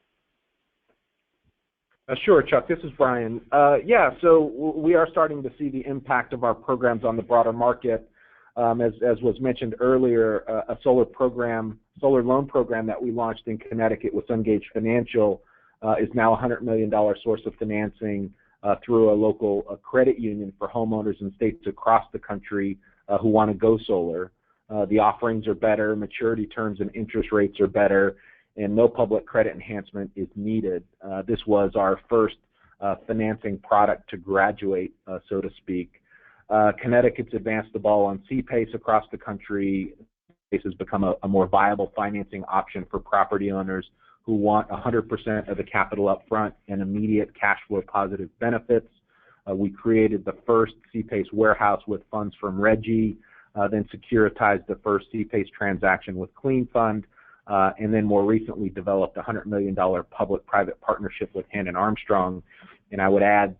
S4: Sure, Chuck. This is Bryan. Yeah, so we are starting to see the impact of our programs on the broader market. As was mentioned earlier, a solar loan program that we launched in Connecticut with Sungage Financial is now a $100 million source of financing through a local credit union for homeowners in states across the country who want to go solar. The offerings are better, maturity terms and interest rates are better, and no public credit enhancement is needed. This was our first financing product to graduate, so to speak. Connecticut's advanced the ball on CPACE across the country. CPACE has become a more viable financing option for property owners who want 100% of the capital up front and immediate cash flow positive benefits. We created the first CPACE warehouse with funds from Reggie, then securitized the first CPACE transaction with Clean Fund, and then more recently developed a $100 million public-private partnership with Hannon Armstrong. And I would add,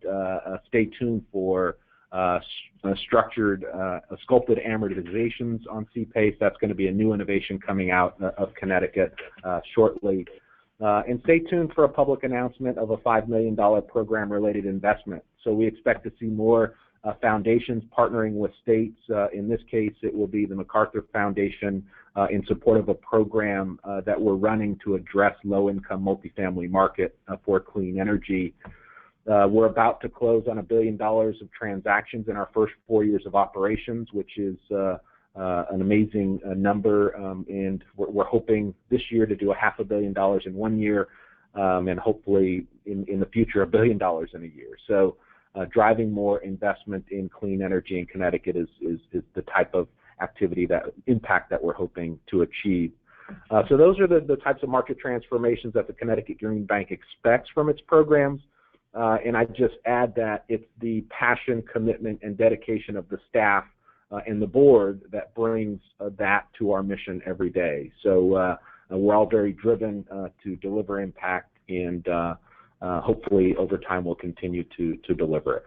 S4: stay tuned for structured, sculpted amortizations on CPACE. That's going to be a new innovation coming out of Connecticut shortly. And stay tuned for a public announcement of a $5 million program-related investment. So we expect to see more foundations partnering with states. In this case, it will be the MacArthur Foundation in support of a program that we're running to address low-income multifamily market for clean energy. We're about to close on $1 billion of transactions in our first 4 years of operations, which is an amazing number, and we're hoping this year to do $500 million in 1 year, and hopefully in the future $1 billion in a year. So driving more investment in clean energy in Connecticut is the type of activity, that impact that we're hoping to achieve. So those are the types of market transformations that the Connecticut Green Bank expects from its programs. And I just add that it's the passion, commitment, and dedication of the staff and the board that brings that to our mission every day. So we're all very driven to deliver impact, and hopefully over time we'll continue to deliver it.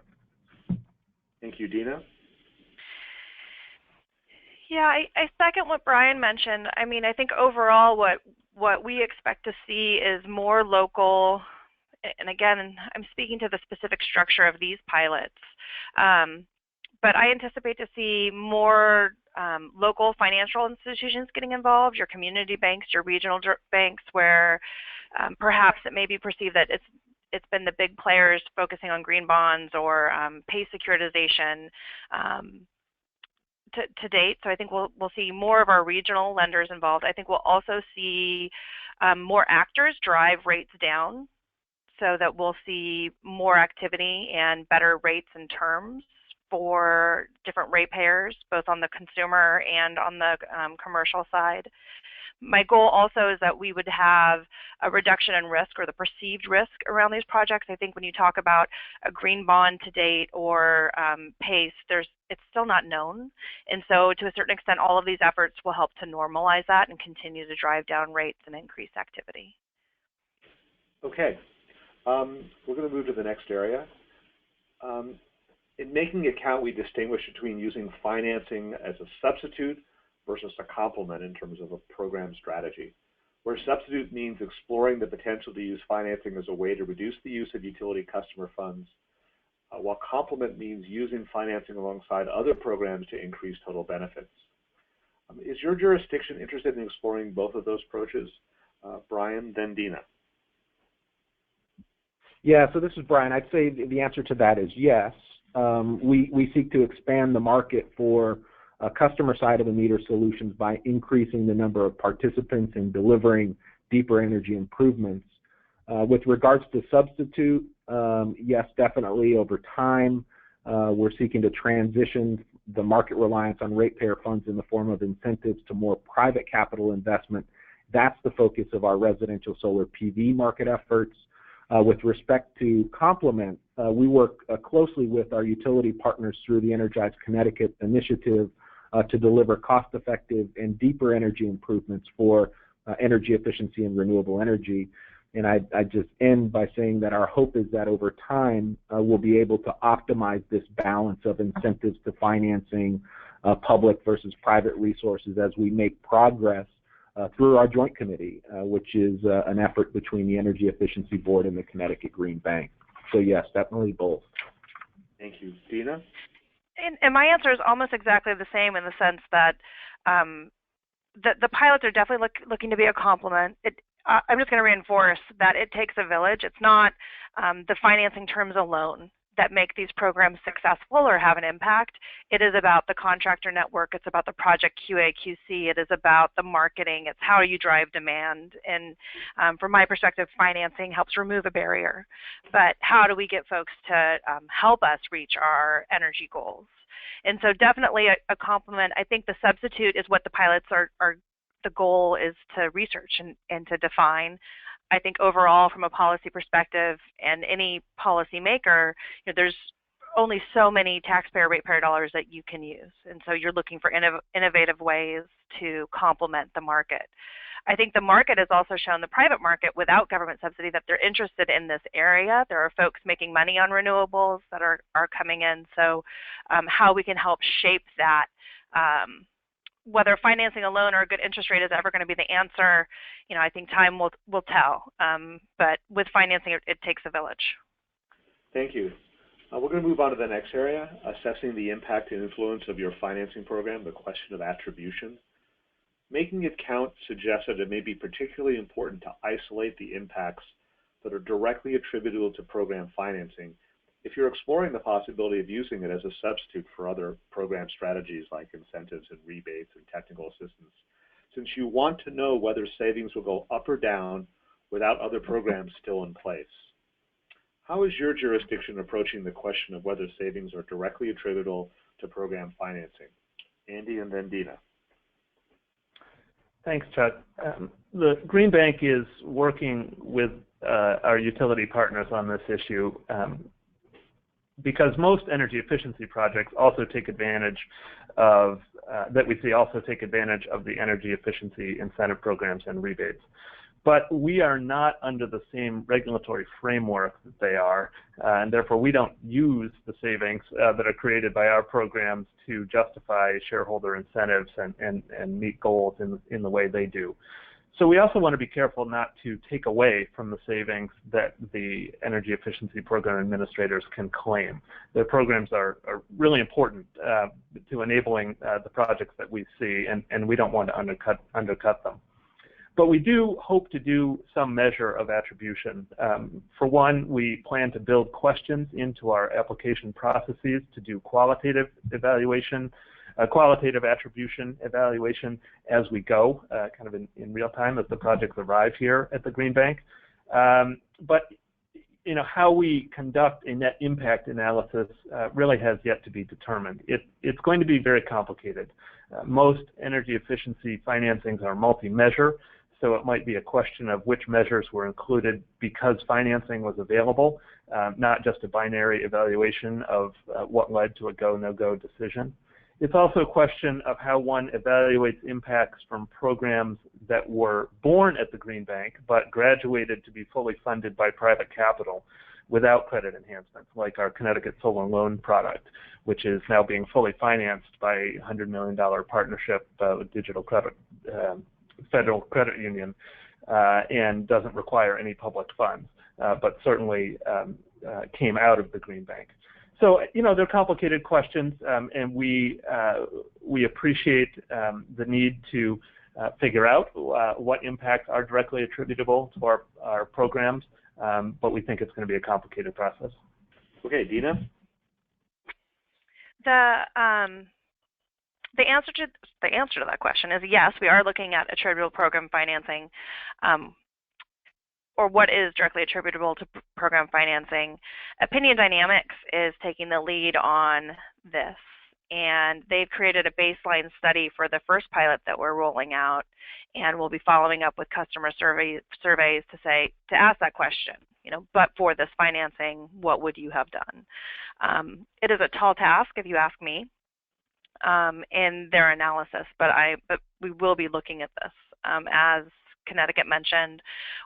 S2: Thank you, Deana.
S3: Yeah, I second what Bryan mentioned. I mean, I think overall what we expect to see is more local, and again, I'm speaking to the specific structure of these pilots, but I anticipate to see more local financial institutions getting involved, your community banks, your regional banks, where perhaps it may be perceived that it's been the big players focusing on green bonds or pay securitization to date. So I think we'll see more of our regional lenders involved. I think we'll also see more actors drive rates down, so that we'll see more activity and better rates and terms for different ratepayers, both on the consumer and on the commercial side. My goal also is that we would have a reduction in risk, or the perceived risk, around these projects. I think when you talk about a green bond to date or PACE, it's still not known. And so to a certain extent, all of these efforts will help to normalize that and continue to drive down rates and increase activity.
S2: Okay. We're going to move to the next area. In making account, we distinguish between using financing as a substitute versus a complement in terms of a program strategy, where substitute means exploring the potential to use financing as a way to reduce the use of utility customer funds, while complement means using financing alongside other programs to increase total benefits. Is your jurisdiction interested in exploring both of those approaches? Bryan, then Deana.
S4: Yeah, so this is Bryan. I'd say the answer to that is yes. We seek to expand the market for customer side of the meter solutions by increasing the number of participants and delivering deeper energy improvements. With regards to substitute, yes, definitely over time, we're seeking to transition the market reliance on ratepayer funds in the form of incentives to more private capital investment. That's the focus of our residential solar PV market efforts. With respect to complement, we work closely with our utility partners through the Energize Connecticut initiative to deliver cost-effective and deeper energy improvements for energy efficiency and renewable energy. And I just end by saying that our hope is that over time we'll be able to optimize this balance of incentives to financing public versus private resources as we make progress through our joint committee, which is an effort between the Energy Efficiency Board and the Connecticut Green Bank. So yes, definitely both.
S2: Thank you. Deana?
S3: And my answer is almost exactly the same, in the sense that the pilots are definitely looking to be a complement. I'm just going to reinforce that it takes a village. It's not the financing terms alone that make these programs successful or have an impact. It is about the contractor network. It's about the project QA/QC. It is about the marketing. It's how you drive demand. And from my perspective, financing helps remove a barrier. But how do we get folks to help us reach our energy goals? And so definitely a complement. I think the substitute is what the pilots are the goal is to research and to define. I think overall, from a policy perspective, and any policy maker, there's only so many taxpayer ratepayer dollars that you can use. And so you're looking for innovative ways to complement the market. I think the market has also shown, the private market without government subsidy, that they're interested in this area. There are folks making money on renewables that are coming in. So how we can help shape that, whether financing alone or a good interest rate is ever going to be the answer, I think time will tell. But with financing, it takes a village.
S2: Thank you. We're going to move on to the next area, assessing the impact and influence of your financing program, the question of attribution. Making it count suggests that it may be particularly important to isolate the impacts that are directly attributable to program financing if you're exploring the possibility of using it as a substitute for other program strategies like incentives and rebates and technical assistance, since you want to know whether savings will go up or down without other programs still in place. How is your jurisdiction approaching the question of whether savings are directly attributable to program financing? Andy and then Deana.
S5: Thanks, Chuck. The Green Bank is working with our utility partners on this issue because most energy efficiency projects also take advantage of, that we see also take advantage of the energy efficiency incentive programs and rebates. But we are not under the same regulatory framework that they are, and therefore we don't use the savings that are created by our programs to justify shareholder incentives and meet goals in the way they do. So we also want to be careful not to take away from the savings that the energy efficiency program administrators can claim. Their programs are really important to enabling the projects that we see, and we don't want to undercut them. But we do hope to do some measure of attribution. For one, we plan to build questions into our application processes to do qualitative evaluation, qualitative attribution evaluation as we go, kind of in real time as the projects arrive here at the Green Bank. But how we conduct a net impact analysis really has yet to be determined. It's going to be very complicated. Most energy efficiency financings are multi-measure, so it might be a question of which measures were included because financing was available, not just a binary evaluation of what led to a go, no-go decision. It's also a question of how one evaluates impacts from programs that were born at the Green Bank but graduated to be fully funded by private capital without credit enhancements, like our Connecticut Solar Loan product, which is now being fully financed by a $100 million partnership with Digital Credit, Federal Credit Union, and doesn't require any public funds, but certainly came out of the Green Bank. So, they're complicated questions, and we appreciate the need to figure out what impacts are directly attributable to our programs, but we think it's going to be a complicated process.
S2: Okay, Deana?
S3: The answer to that question is yes, we are looking at attributable program financing, or what is directly attributable to program financing. Opinion Dynamics is taking the lead on this, and they've created a baseline study for the first pilot that we're rolling out, and we'll be following up with customer surveys to ask that question. But for this financing, what would you have done? It is a tall task, if you ask me, in their analysis, but we will be looking at this. As Connecticut mentioned,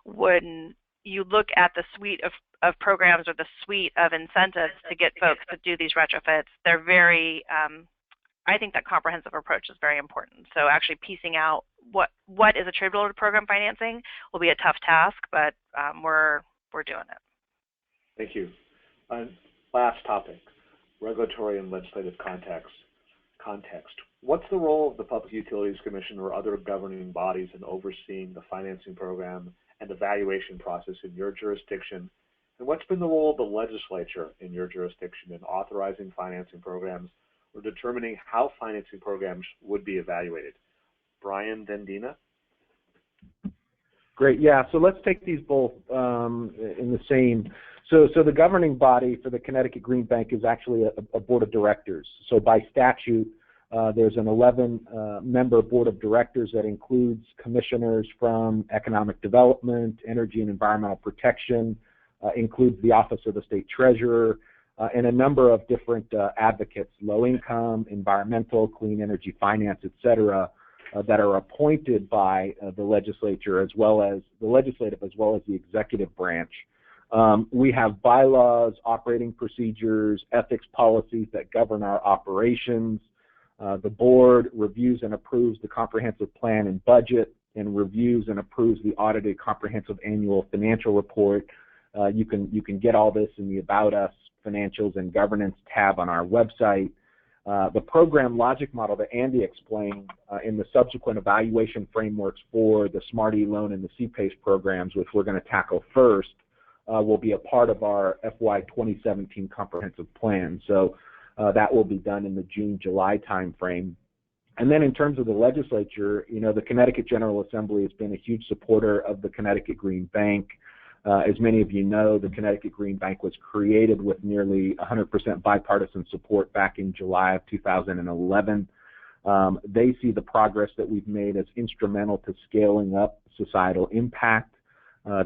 S3: when you look at the suite of programs or the suite of incentives to get folks to do these retrofits, they're very, I think that comprehensive approach is very important. So actually piecing out what is attributable to program financing will be a tough task, but we're doing it.
S2: Thank you. Last topic, regulatory and legislative context. What's the role of the Public Utilities Commission or other governing bodies in overseeing the financing program and evaluation process in your jurisdiction? And what's been the role of the legislature in your jurisdiction in authorizing financing programs or determining how financing programs would be evaluated? Bryan, then Deana?
S4: Great, yeah, so let's take these both in the same. So the governing body for the Connecticut Green Bank is actually a board of directors. So by statute, there's an 11-member board of directors that includes commissioners from economic development, energy and environmental protection, includes the Office of the State Treasurer, and a number of different advocates, low income, environmental, clean energy finance, et cetera, that are appointed by the legislature as well as the legislative as well as the executive branch. We have bylaws, operating procedures, ethics policies that govern our operations. The board reviews and approves the comprehensive plan and budget and reviews and approves the audited comprehensive annual financial report. You can get all this in the About Us, Financials, and Governance tab on our website. The program logic model that Andy explained in the subsequent evaluation frameworks for the Smart E-Loan and the CPACE programs, which we're going to tackle first, will be a part of our FY 2017 comprehensive plan. So that will be done in the June-July timeframe. And then in terms of the legislature, you know, the Connecticut General Assembly has been a huge supporter of the Connecticut Green Bank. As many of you know, the Connecticut Green Bank was created with nearly 100% bipartisan support back in July of 2011. They see the progress that we've made as instrumental to scaling up societal impact.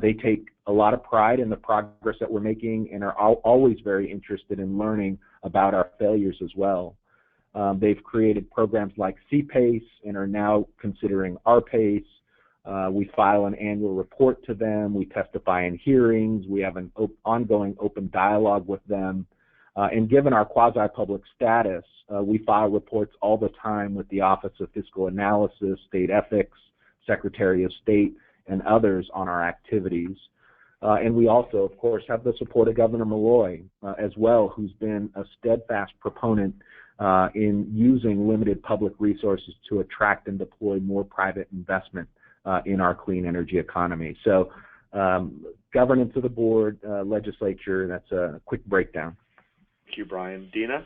S4: They take a lot of pride in the progress that we're making and are always very interested in learning about our failures as well. They've created programs like CPACE and are now considering RPACE. We file an annual report to them. We testify in hearings. We have an ongoing open dialogue with them. And given our quasi-public status, we file reports all the time with the Office of Fiscal Analysis, State Ethics, Secretary of State, and others on our activities. And we also, of course, have the support of Governor Malloy as well, who's been a steadfast proponent in using limited public resources to attract and deploy more private investment in our clean energy economy. So governance of the board, legislature, that's a quick breakdown.
S2: Thank you, Bryan. Deana?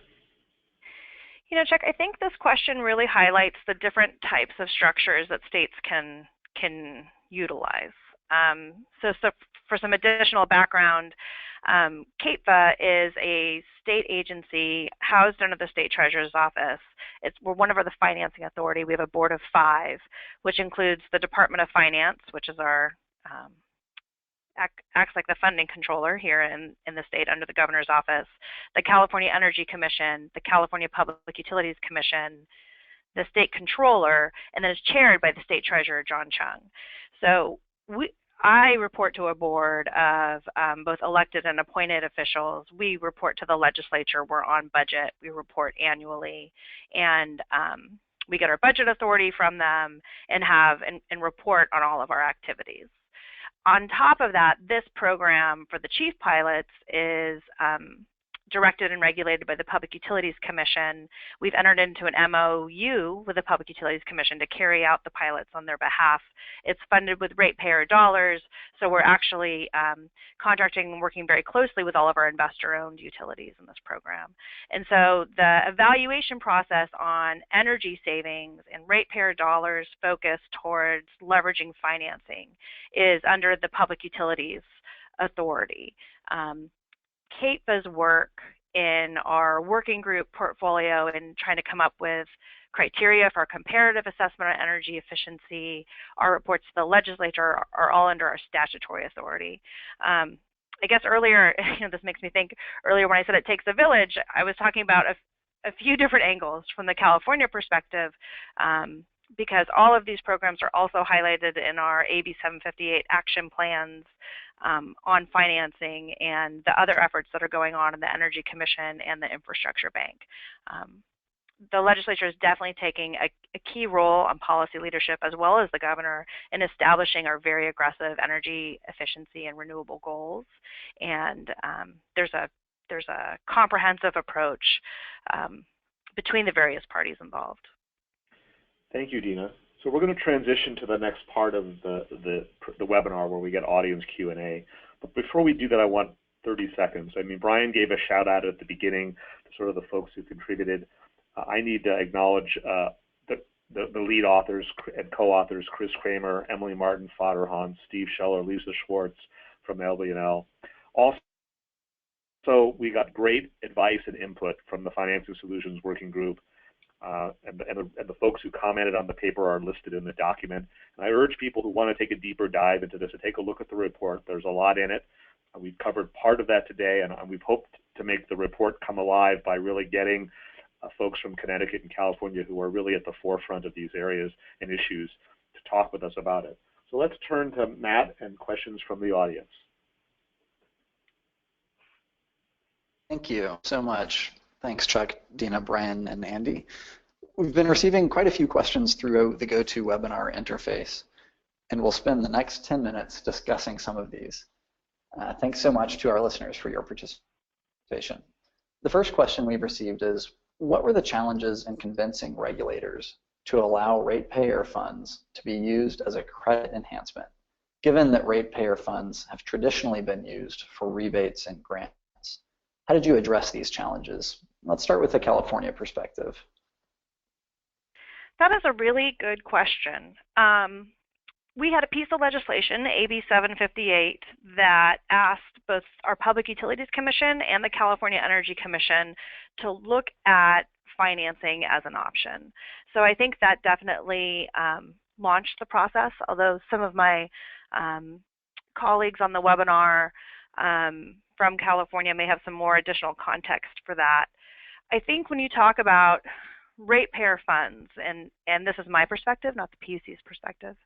S3: You know, Chuck, I think this question really highlights the different types of structures that states can utilize. So for some additional background, CAEATFA is a state agency housed under the State Treasurer's Office. We're one of the financing authority. We have a board of 5, which includes the Department of Finance, which is our acts like the funding controller here in the state under the governor's office, the California Energy Commission, the California Public Utilities Commission, the state controller, and then is chaired by the state treasurer, John Chung. So I report to a board of both elected and appointed officials. We report to the legislature. We're on budget. We report annually, and we get our budget authority from them and report on all of our activities. On top of that, this program for the chief pilots is directed and regulated by the Public Utilities Commission. We've entered into an MOU with the Public Utilities Commission to carry out the pilots on their behalf. It's funded with ratepayer dollars, so we're actually contracting and working very closely with all of our investor-owned utilities in this program. And so the evaluation process on energy savings and ratepayer dollars focused towards leveraging financing is under the Public Utilities Authority. CAEATFA's work in our working group portfolio and trying to come up with criteria for comparative assessment on energy efficiency, our reports to the legislature are all under our statutory authority. I guess earlier, this makes me think, earlier when I said it takes a village, I was talking about a few different angles from the California perspective, because all of these programs are also highlighted in our AB 758 action plans on financing and the other efforts that are going on in the Energy Commission and the Infrastructure Bank. The legislature is definitely taking a key role on policy leadership, as well as the governor, in establishing our very aggressive energy efficiency and renewable goals. And there's a comprehensive approach between the various parties involved.
S2: Thank you, Deana. So we're going to transition to the next part of the webinar where we get audience Q&A. But before we do that, I want 30 seconds. I mean, Bryan gave a shout out at the beginning to sort of the folks who contributed. I need to acknowledge the lead authors and co-authors, Chris Kramer, Emily Martin Fodderhahn, Steve Scheller, Lisa Schwartz from LBNL. Also, we got great advice and input from the Financing Solutions Working Group. And the folks who commented on the paper are listed in the document. And I urge people who want to take a deeper dive into this to take a look at the report. There's a lot in it. We've covered part of that today, and we've hoped to make the report come alive by really getting folks from Connecticut and California who are really at the forefront of these areas and issues to talk with us about it. So let's turn to Matt and questions from the audience.
S1: Thank you so much. Thanks, Chuck, Deana, Bryan, and Andy. We've been receiving quite a few questions through the GoToWebinar interface, and we'll spend the next 10 minutes discussing some of these. Thanks so much to our listeners for your participation. The first question we've received is, what were the challenges in convincing regulators to allow ratepayer funds to be used as a credit enhancement, given that ratepayer funds have traditionally been used for rebates and grants? How did you address these challenges? Let's start with the California perspective.
S3: That is a really good question. We had a piece of legislation, AB 758, that asked both our Public Utilities Commission and the California Energy Commission to look at financing as an option. So I think that definitely launched the process, although some of my colleagues on the webinar from California may have some more additional context for that. I think when you talk about ratepayer funds, and this is my perspective, not the PUC's perspective,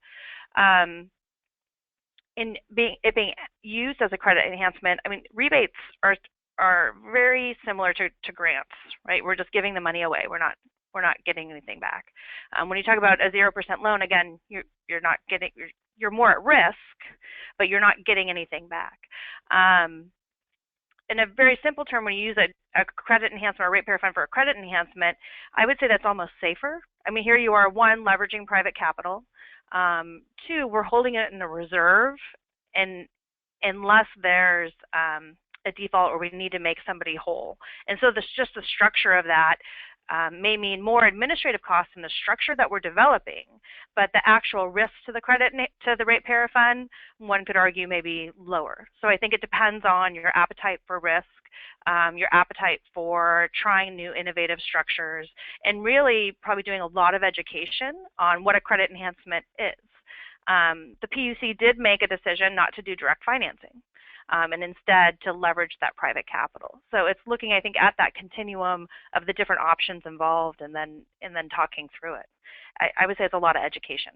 S3: in it being used as a credit enhancement, I mean, rebates are very similar to grants, right? We're just giving the money away. We're not getting anything back. When you talk about a 0% loan, again, you're not getting, you're more at risk, but you're not getting anything back. In a very simple term, when you use a credit enhancement or ratepayer fund for a credit enhancement, I would say that's almost safer. I mean, here you are, one, leveraging private capital. Two, we're holding it in a reserve, and unless there's a default or we need to make somebody whole. And so just the structure of that may mean more administrative costs in the structure that we're developing, but the actual risk to the credit to the ratepayer fund, one could argue, may be lower. So I think it depends on your appetite for risk, your appetite for trying new innovative structures, and really probably doing a lot of education on what a credit enhancement is. The PUC did make a decision not to do direct financing, and instead to leverage that private capital. So it's looking, I think, at that continuum of the different options involved, and then talking through it. I would say it's a lot of education.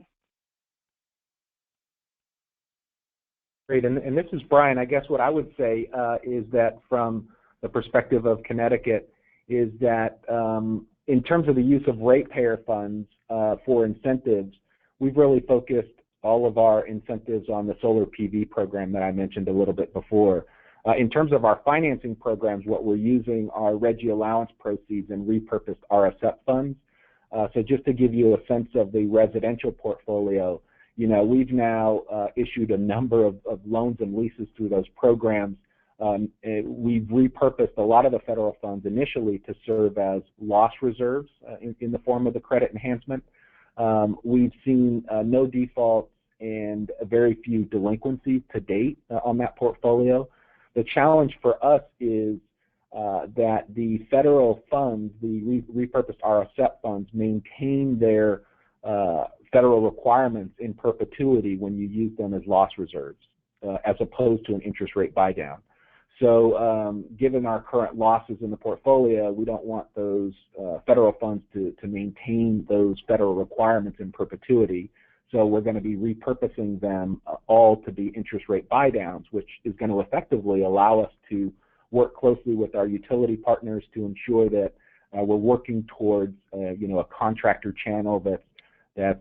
S4: Great, and this is Bryan. I guess what I would say is that from the perspective of Connecticut is that in terms of the use of ratepayer funds for incentives, we've really focused all of our incentives on the solar PV program that I mentioned a little bit before. In terms of our financing programs, what we're using are RGGI allowance proceeds and repurposed RSF funds. So just to give you a sense of the residential portfolio, you know, we've now issued a number of loans and leases through those programs. We've repurposed a lot of the federal funds initially to serve as loss reserves in the form of the credit enhancement. We've seen no defaults and very few delinquencies to date on that portfolio. The challenge for us is that the federal funds, the repurposed RSF funds, maintain their federal requirements in perpetuity when you use them as loss reserves, as opposed to an interest rate buy down. So given our current losses in the portfolio, we don't want those federal funds to maintain those federal requirements in perpetuity. So we're going to be repurposing them all to be interest rate buy downs, which is going to effectively allow us to work closely with our utility partners to ensure that we're working towards you know, a contractor channel that's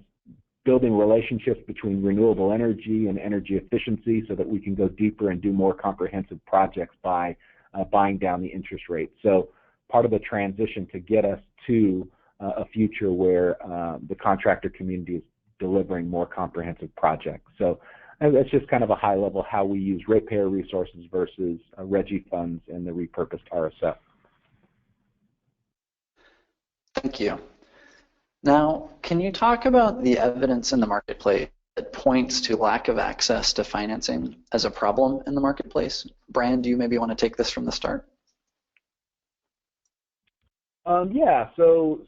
S4: building relationships between renewable energy and energy efficiency so that we can go deeper and do more comprehensive projects by buying down the interest rate. So part of the transition to get us to a future where the contractor community is delivering more comprehensive projects. So that's just kind of a high level how we use ratepayer resources versus RGGI funds and the repurposed RSF.
S1: Thank you. Now, can you talk about the evidence in the marketplace that points to lack of access to financing as a problem in the marketplace? Bryan, do you maybe want to take this from the start?
S4: Yeah, so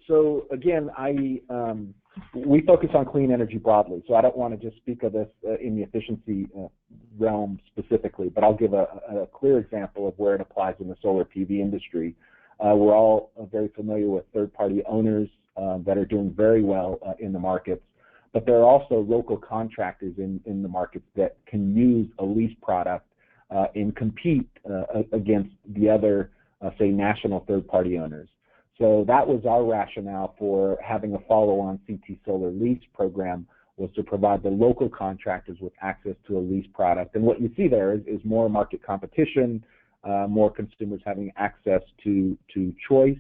S4: again, we focus on clean energy broadly, so I don't want to just speak of this in the efficiency realm specifically, but I'll give a clear example of where it applies in the solar PV industry. We're all very familiar with third-party owners that are doing very well in the markets, but there are also local contractors in the markets that can use a lease product and compete against the other, say, national third-party owners. So that was our rationale for having a follow-on CT Solar lease program, was to provide the local contractors with access to a lease product. And what you see there is more market competition, more consumers having access to choice.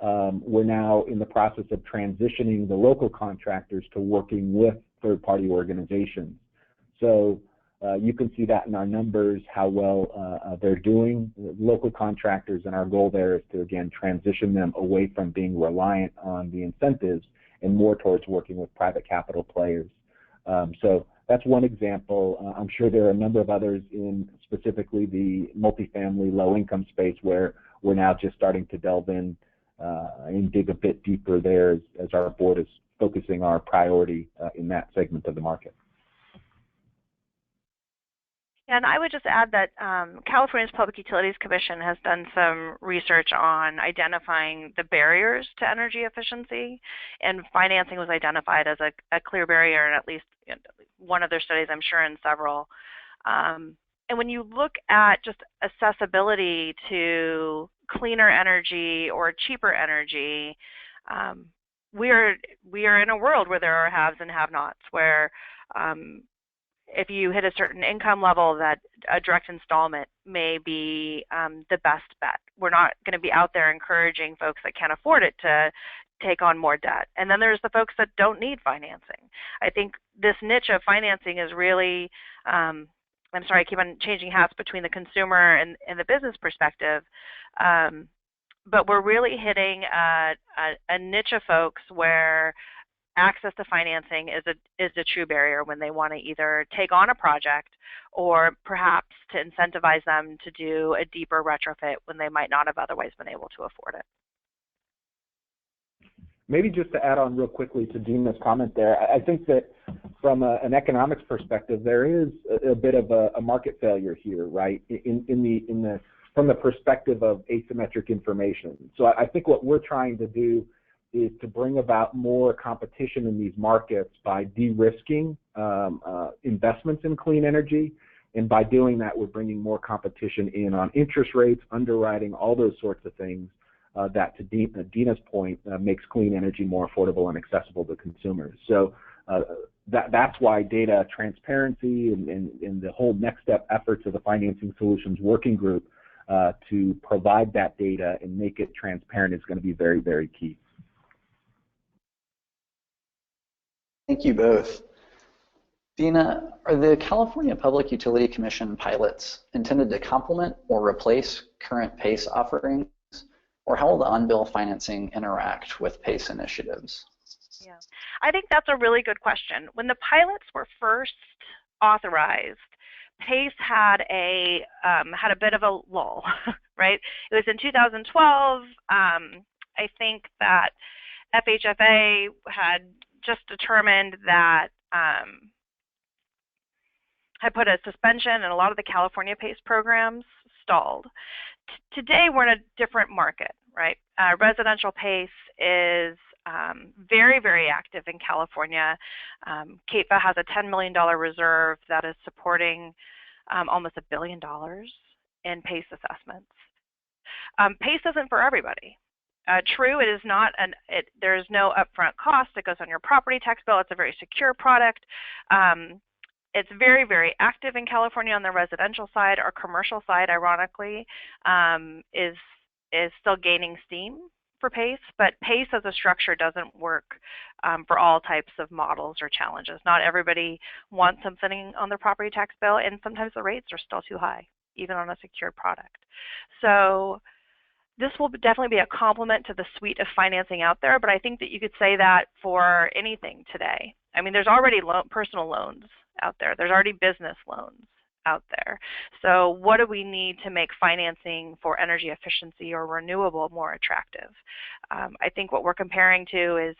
S4: We're now in the process of transitioning the local contractors to working with third-party organizations. So you can see that in our numbers, how well they're doing, local contractors, and our goal there is to, again, transition them away from being reliant on the incentives and more towards working with private capital players. So that's one example. I'm sure there are a number of others in specifically the multifamily low-income space where we're now just starting to delve in and dig a bit deeper there as our board is focusing our priority in that segment of the market.
S3: And I would just add that California's Public Utilities Commission has done some research on identifying the barriers to energy efficiency, and financing was identified as a clear barrier in at least one of their studies, I'm sure in several. And when you look at just accessibility to cleaner energy or cheaper energy, we are in a world where there are haves and have-nots, where if you hit a certain income level, that a direct installment may be the best bet. We're not going to be out there encouraging folks that can't afford it to take on more debt. And then there's the folks that don't need financing. I think this niche of financing is really, I'm sorry, I keep on changing hats between the consumer and the business perspective, but we're really hitting a niche of folks where access to financing is a true barrier when they want to either take on a project or perhaps to incentivize them to do a deeper retrofit when they might not have otherwise been able to afford it.
S4: Maybe just to add on real quickly to Deana's comment there, I think that from an economics perspective, there is a bit of a market failure here, right? From the perspective of asymmetric information. So I think what we're trying to do is to bring about more competition in these markets by de-risking investments in clean energy. And by doing that, we're bringing more competition in on interest rates, underwriting, all those sorts of things that, to Deana's point, makes clean energy more affordable and accessible to consumers. So that's why data transparency and the whole next step efforts of the Financing Solutions Working Group to provide that data and make it transparent is going to be very, very key.
S1: Thank you both. Deana, are the California Public Utility Commission pilots intended to complement or replace current PACE offerings, or how will the on-bill financing interact with PACE initiatives?
S3: Yeah, I think that's a really good question. When the pilots were first authorized, PACE had a bit of a lull, right? It was in 2012. I think that FHFA had just determined that had put a suspension, and a lot of the California PACE programs stalled. Today, we're in a different market, right? Residential PACE is very, very active in California. CAEATFA has a $10 million reserve that is supporting almost $1 billion in PACE assessments. PACE isn't for everybody. True, it is not there is no upfront cost. It goes on your property tax bill. It's a very secure product. It's very, very active in California on the residential side. Our commercial side, ironically, is still gaining steam for PACE, but PACE as a structure doesn't work for all types of models or challenges. Not everybody wants something on their property tax bill, and sometimes the rates are still too high, even on a secured product. So this will definitely be a complement to the suite of financing out there, but I think that you could say that for anything today. I mean, there's already personal loans out there. There's already business loans out there. So what do we need to make financing for energy efficiency or renewable more attractive? I think what we're comparing to is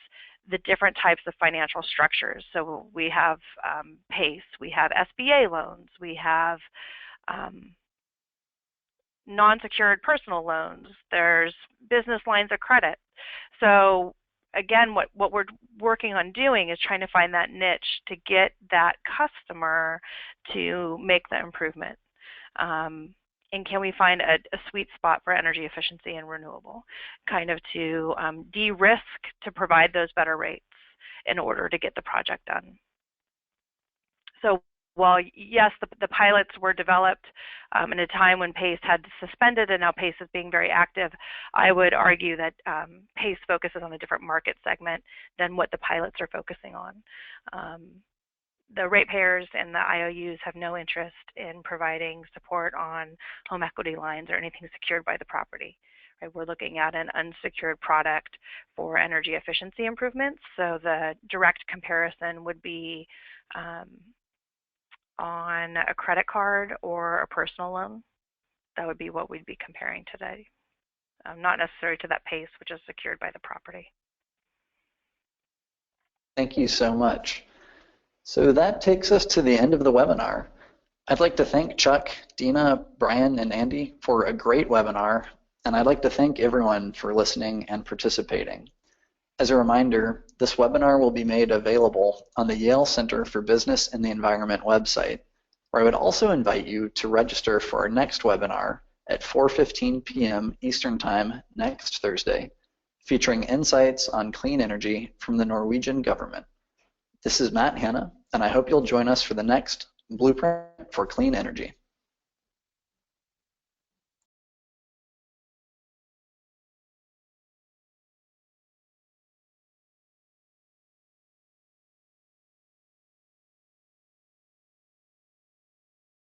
S3: the different types of financial structures. So we have PACE, we have SBA loans, we have non-secured personal loans, there's business lines of credit. So again, what we're working on doing is trying to find that niche to get that customer to make the improvement. And can we find a sweet spot for energy efficiency and renewable, kind of to de-risk to provide those better rates in order to get the project done. So while, yes, the pilots were developed in a time when PACE had suspended and now PACE is being very active, I would argue that PACE focuses on a different market segment than what the pilots are focusing on. The ratepayers and the IOUs have no interest in providing support on home equity lines or anything secured by the property, Right? We're looking at an unsecured product for energy efficiency improvements, so the direct comparison would be on a credit card or a personal loan. That would be what we'd be comparing today, not necessarily to that PACE, which is secured by the property.
S1: Thank you so much. So that takes us to the end of the webinar. I'd like to thank Chuck, Deana, Bryan, and Andy for a great webinar, and I'd like to thank everyone for listening and participating. As a reminder, this webinar will be made available on the Yale Center for Business and the Environment website, where I would also invite you to register for our next webinar at 4:15 p.m. Eastern Time next Thursday, featuring insights on clean energy from the Norwegian government. This is Matt Hanna, and I hope you'll join us for the next Blueprint for Clean Energy.